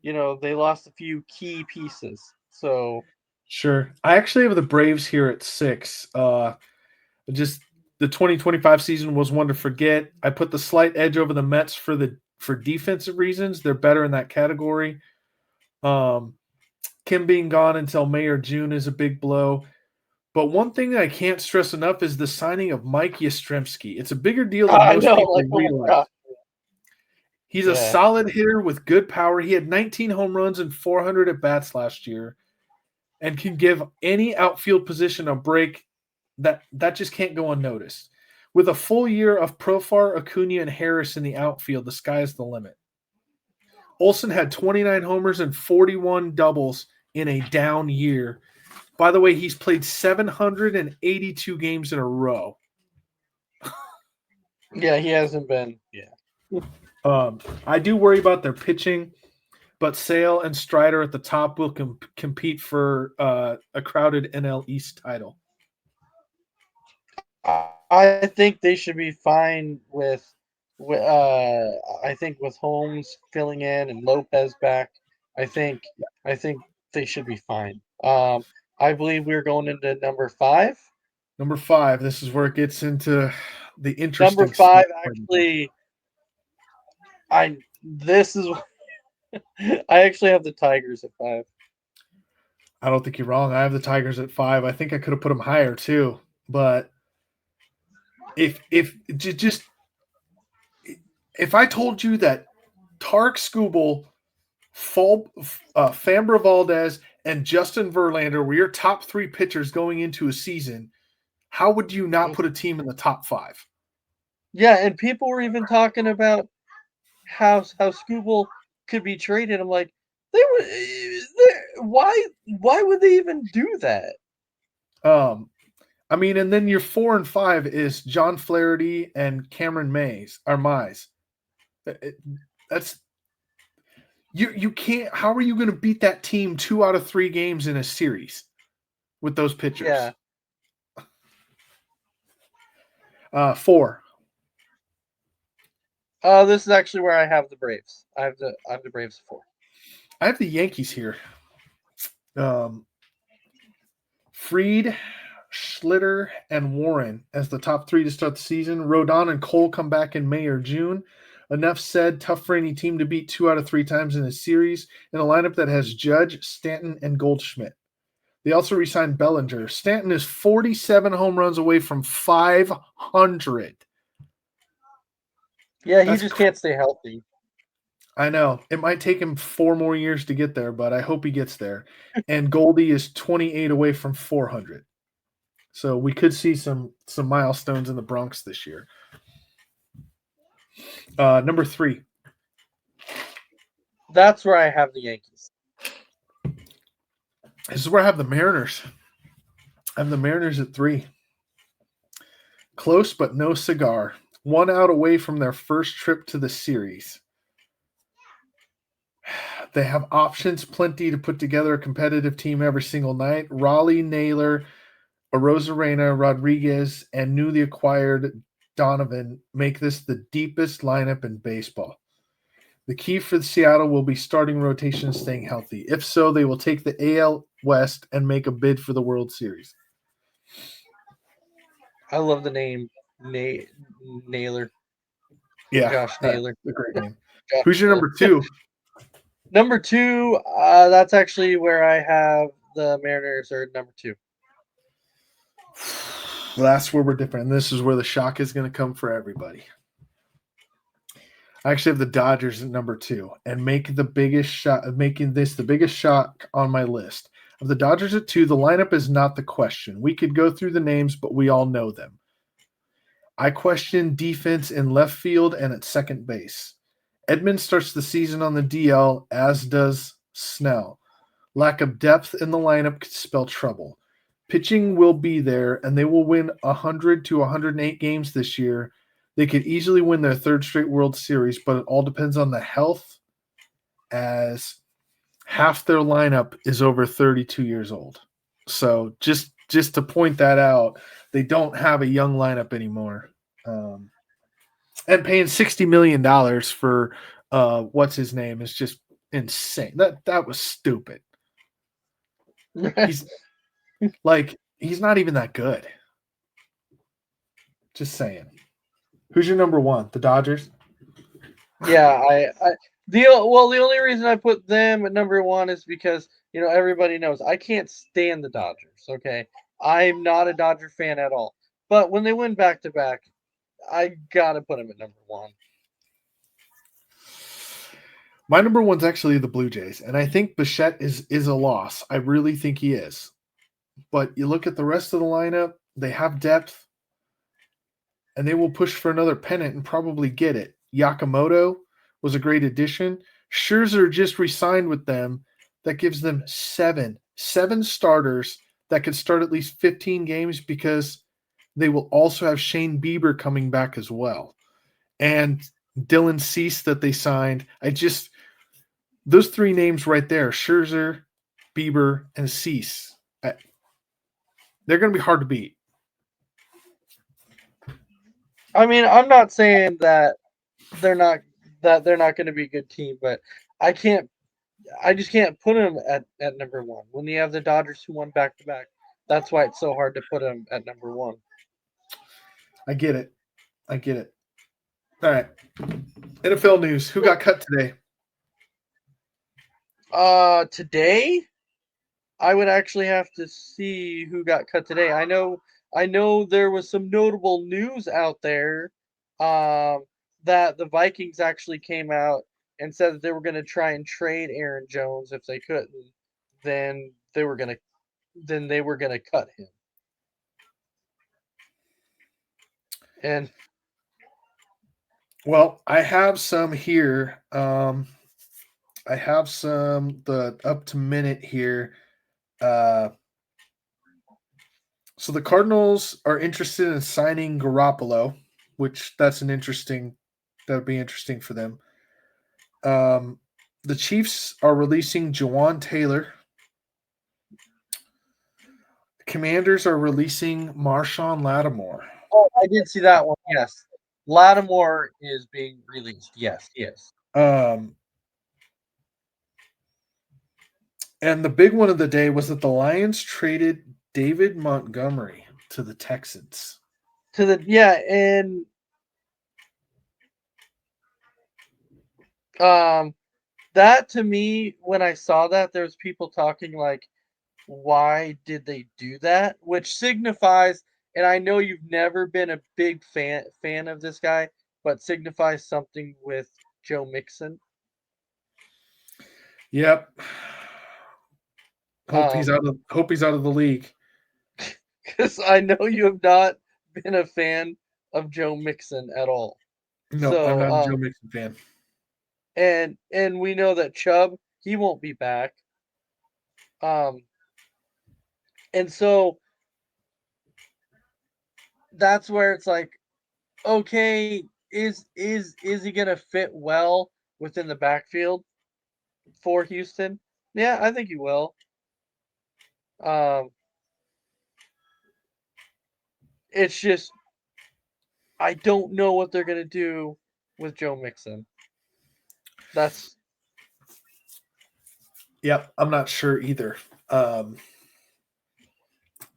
they lost a few key pieces. So Sure. I actually have the Braves here at 6. Just the 2025 season was one to forget. I put the slight edge over the Mets for defensive reasons. They're better in that category. Kim being gone until May or June is a big blow. But one thing that I can't stress enough is the signing of Mike Yastrzemski. It's a bigger deal than I most know, people like, oh my realize. God. He's a Yeah. solid hitter with good power. He had 19 home runs and 400 at bats last year, and can give any outfield position a break that just can't go unnoticed. With a full year of Profar, Acuna, and Harris in the outfield, the sky is the limit. Olsen had 29 homers and 41 doubles in a down year. By the way, he's played 782 games in a row. Yeah, he hasn't been. Yeah. I do worry about their pitching, but Sale and Strider at the top will compete for a crowded NL East title. I think they should be fine with I think with Holmes filling in and Lopez back. I think I think they should be fine. I believe we're going into number 5. Number 5, this is where it gets into the Number interesting 5 stuff. actually this is I actually have the Tigers at 5. I don't think you're wrong. I have the Tigers at 5. I think I could have put them higher too, but if I told you that Tarek Skubal, Fambra Valdez, and Justin Verlander were your top 3 pitchers going into a season, how would you not put a team in the top 5? Yeah, and people were even talking about how Skubal could be traded. I'm like, why would they even do that? I mean, and then your 4 and 5 is John Flaherty and Cameron Mize. That's you can't. How are you going to beat that team 2 out of 3 games in a series with those pitchers? Yeah. 4. This is actually where I have the Braves. I have the Braves at 4. I have the Yankees here. Fried, Schlitter, and Warren as the top 3 to start the season. Rodon and Cole come back in May or June. Enough said, tough for any team to beat 2 out of 3 times in a series in a lineup that has Judge, Stanton, and Goldschmidt. They also re-signed Bellinger. Stanton is 47 home runs away from 500. Yeah, he just can't stay healthy. I know. It might take him 4 more years to get there, but I hope he gets there. And Goldie is 28 away from 400. So we could see some milestones in the Bronx this year. Number 3. That's where I have the Yankees. This is where I have the Mariners. I have the Mariners at 3. Close but no cigar. 1 out away from their first trip to the series. They have options plenty to put together a competitive team every single night. Raleigh, Naylor, Arozarena, Rodriguez, and newly acquired Donovan make this the deepest lineup in baseball. The key for Seattle will be starting rotation staying healthy. If so, they will take the AL West and make a bid for the World Series. I love the name Naylor. Yeah, Josh Naylor. A great name. Who's your number 2? Number 2, that's actually where I have the Mariners are number 2. Well, that's where we're different. And this is where the shock is going to come for everybody. I actually have the Dodgers at number 2 and making this the biggest shock on my list. Of the Dodgers at 2, the lineup is not the question. We could go through the names, but we all know them. I question defense in left field and at second base. Edmonds starts the season on the DL, as does Snell. Lack of depth in the lineup could spell trouble. Pitching will be there, and they will win 100 to 108 games this year. They could easily win their third straight World Series, but it all depends on the health, as half their lineup is over 32 years old. So just to point that out, they don't have a young lineup anymore. And paying $60 million for what's his name is just insane. That was stupid. He's not even that good. Just saying. Who's your number one? The Dodgers? Yeah, the only reason I put them at number one is because everybody knows I can't stand the Dodgers. Okay, I'm not a Dodger fan at all. But when they win back to back, I gotta put them at number one. My number one's actually the Blue Jays, and I think Bichette is a loss. I really think he is. But you look at the rest of the lineup; they have depth, and they will push for another pennant and probably get it. Yakamoto was a great addition. Scherzer just re-signed with them. That gives them seven starters that could start at least 15 games, because they will also have Shane Bieber coming back as well. And Dylan Cease that they signed. Those three names right there, Scherzer, Bieber, and Cease, they're going to be hard to beat. I mean, I'm not saying that they're not going to be a good team, but I just can't put them at number one when you have the Dodgers who won back to back. That's why it's so hard to put them at number one. I get it. All right. NFL news. Who got cut today? Today, I would actually have to see who got cut today. I know there was some notable news out there, that the Vikings actually came out and said that they were going to try and trade Aaron Jones. If they couldn't, then they were going to cut him. And well, I have some here. I have some the up to minute here. So the Cardinals are interested in signing Garoppolo, which that would be interesting for them. The Chiefs are releasing Jawan Taylor. Commanders are releasing Marshawn Lattimore. Oh, I did see that one. Yes, Lattimore is being released. Yes. And the big one of the day was that the Lions traded David Montgomery to the Texans. And that, to me, when I saw that, there was people talking like, why did they do that? Which signifies, and I know you've never been a big fan of this guy, but signifies something with Joe Mixon. Yep. Hope he's out of the league. Because I know you have not been a fan of Joe Mixon at all. No, so, I'm not a Joe Mixon fan. And we know that Chubb, he won't be back. And so that's where it's like, okay, is he gonna fit well within the backfield for Houston? Yeah, I think he will. It's just I don't know what they're gonna do with Joe Mixon. Yep, I'm not sure either.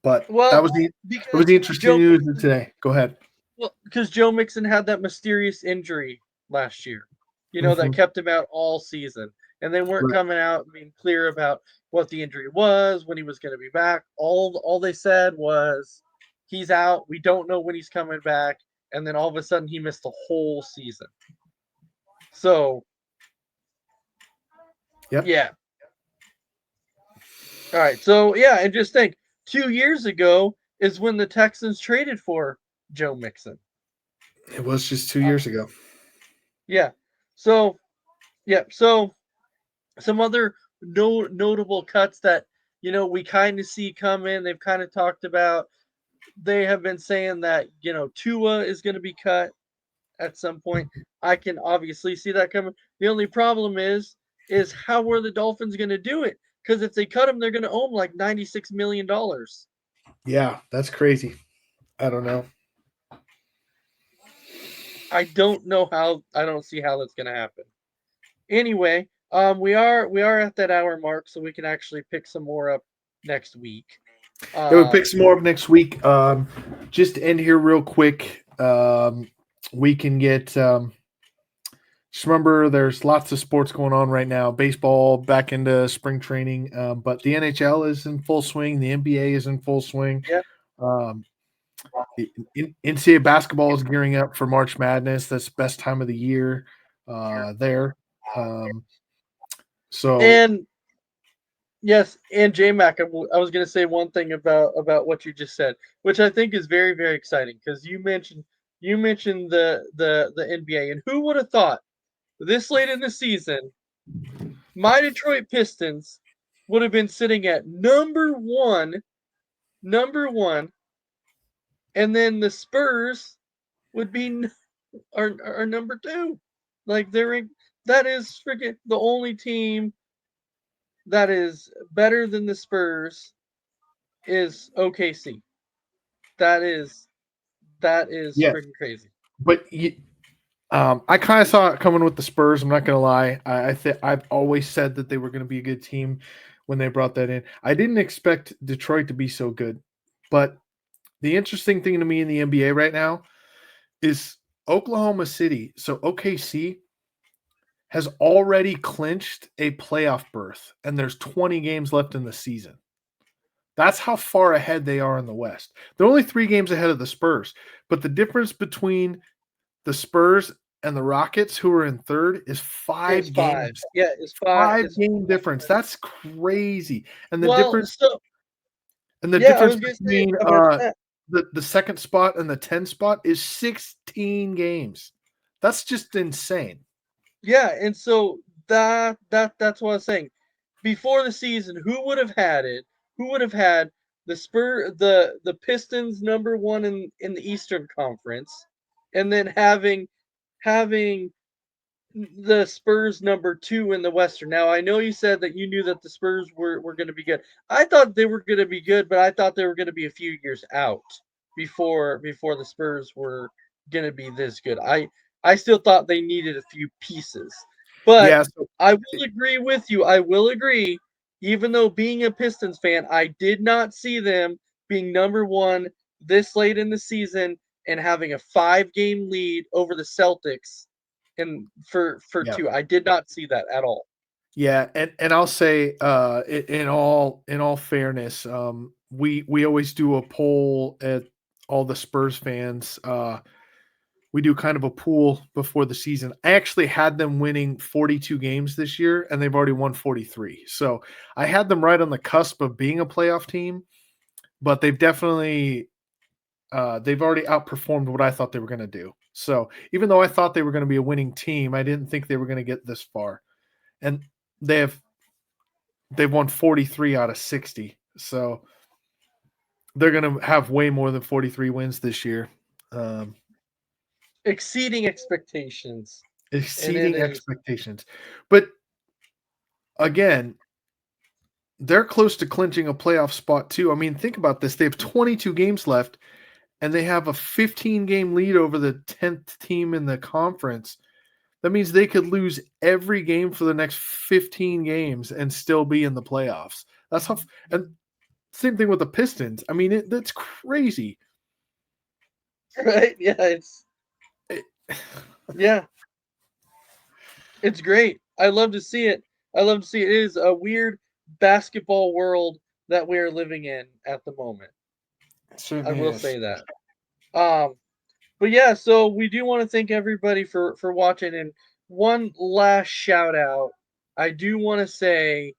But that was the interesting news today. Go ahead. Well, because Joe Mixon had that mysterious injury last year, that kept him out all season. And they weren't coming out and being clear about what the injury was, when he was going to be back. All they said was, he's out. We don't know when he's coming back. And then all of a sudden, he missed the whole season. So, yep. Yeah. All right. So yeah, and just think, 2 years ago is when the Texans traded for Joe Mixon. It was just 2 years Uh, ago. yeah. So yeah. So some other notable cuts that we kind of see come in. They've kind of talked about. They have been saying that Tua is going to be cut at some point. I can obviously see that coming. The only problem is how are the Dolphins going to do it? Because if they cut him, they're going to owe him like $96 million. Yeah, that's crazy. I don't know. I don't know how. I don't see how that's going to happen. Anyway, we are at that hour mark, so we can actually pick some more up next week. Yeah, we'll pick Um, some more up next week. Just to end here real quick. We can get. Just remember, there's lots of sports going on right now. Baseball back into spring training, but the NHL is in full swing. The NBA is in full swing. yeah, Um, NCAA basketball is gearing up for March Madness. That's the best time of the year there. Um, so and yes, and J Mac, I was going to say one thing about what you just said, which I think is very very exciting because you mentioned the NBA, and who would have thought this late in the season my Detroit Pistons would have been sitting at number one, and then the Spurs would be are number two. Like that is freaking the only team that is better than the Spurs is OKC. That is that is yes, freaking crazy. but I kind of saw it coming with the Spurs. I'm not going to lie. I've always said that they were going to be a good team when they brought that in. I didn't expect Detroit to be so good, but the interesting thing to me in the NBA right now is Oklahoma City. So OKC has already clinched a playoff berth, and there's 20 games left in the season. That's how far ahead they are in the West. They're only 3 games ahead of the Spurs, but the difference between the Spurs and the Rockets, who are in third, is It's five five. games. Yeah, it's five. Five It's game difference. That's crazy. And the well, difference so and the yeah, I difference was gonna say between about that. the second spot and the 10 spot is 16 games. That's just insane. Yeah, and so that's what I was saying. Before the season, who would have had it? Who would have had the Pistons number one in the Eastern Conference, and then having the Spurs number two in the Western. Now I know you said that you knew that the Spurs were going to be good. I thought they were going to be good, but I thought they were going to be a few years out before the Spurs were going to be this good. I still thought they needed a few pieces, but Yeah, so I will agree with you. I will agree. Even though being a Pistons fan, I did not see them being number one this late in the season and having a 5 game lead over the Celtics and for yeah. two. I did not see that at all. Yeah, and I'll say in all fairness, we always do a poll at all the Spurs fans. We do kind of a pool before the season. I actually had them winning 42 games this year, and they've already won 43. So I had them right on the cusp of being a playoff team, but they've already outperformed what I thought they were going to do. So even though I thought they were going to be a winning team, I didn't think they were going to get this far. And they have they've won 43 out of 60. So they're going to have way more than 43 wins this year. Um, Exceeding expectations. And it Exceeding is expectations. But again, they're close to clinching a playoff spot too. I mean, think about this. They have 22 games left and they have a 15-game lead over the 10th team in the conference. That means they could lose every game for the next 15 games and still be in the playoffs. That's how and same thing with the Pistons. I mean, that's crazy. right. Yeah, It- yeah, it's great. I love to see it. I love to see it. It is a weird basketball world that we are living in at the moment. I certainly will is. say that. Um, but yeah, so we do want to thank everybody for watching. And one last shout out. I do want to say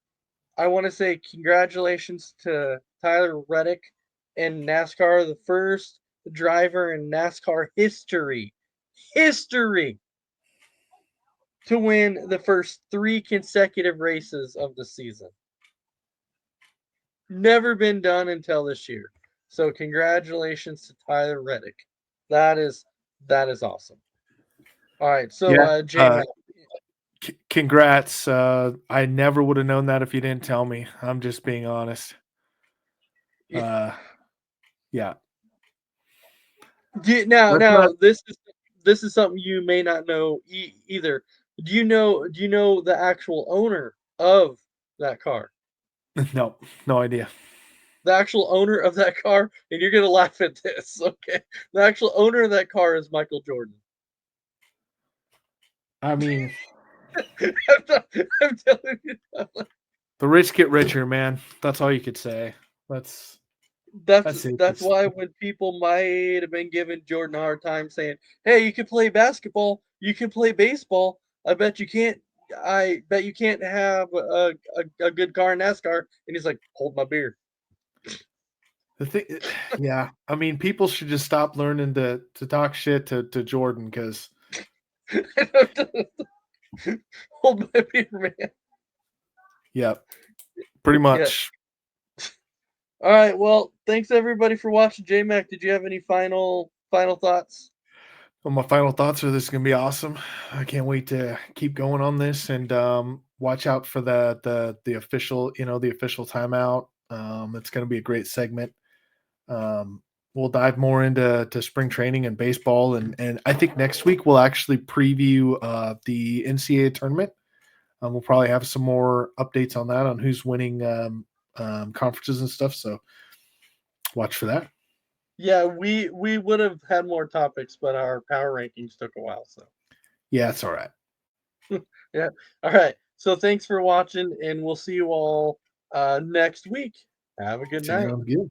I want to say congratulations to Tyler Reddick in NASCAR, the first driver in NASCAR history to win the first 3 consecutive races of the season. Never been done until this year. So congratulations to Tyler Reddick. That is awesome. All right, so Yeah. J Mac, Congrats. I never would have known that if you didn't tell me. I'm just being honest. Uh, yeah. now Let's not. this is something you may not know either. Do you know the actual owner of that car? No, no idea. The actual owner of that car, and you're gonna laugh at this, okay? The actual owner of that car is Michael Jordan. I mean, I'm telling you, the rich get richer, man. That's all you could say. That's that's it. that's why when people might have been giving Jordan a hard time saying, "Hey, you can play basketball, you can play baseball. I bet you can't. I bet you can't have a good car in NASCAR." And he's like, "Hold my beer." the thing. Yeah, I mean, people should just stop learning to talk shit to Jordan because Hold my beer, man. yeah, pretty Yeah. much. All right. Well, thanks everybody for watching. J Mac, did you have any final thoughts? Well, my final thoughts are this is gonna be awesome. I can't wait to keep going on this and watch out for the official, the official timeout. It's gonna be a great segment. We'll dive more into spring training and baseball, and I think next week we'll actually preview the NCAA tournament. We'll probably have some more updates on that on who's winning conferences and stuff. So watch for that. Yeah, we would have had more topics, but our power rankings took a while. So Yeah, it's all right. yeah. All right. So thanks for watching, and we'll see you all next week. Have a good night. Sounds good.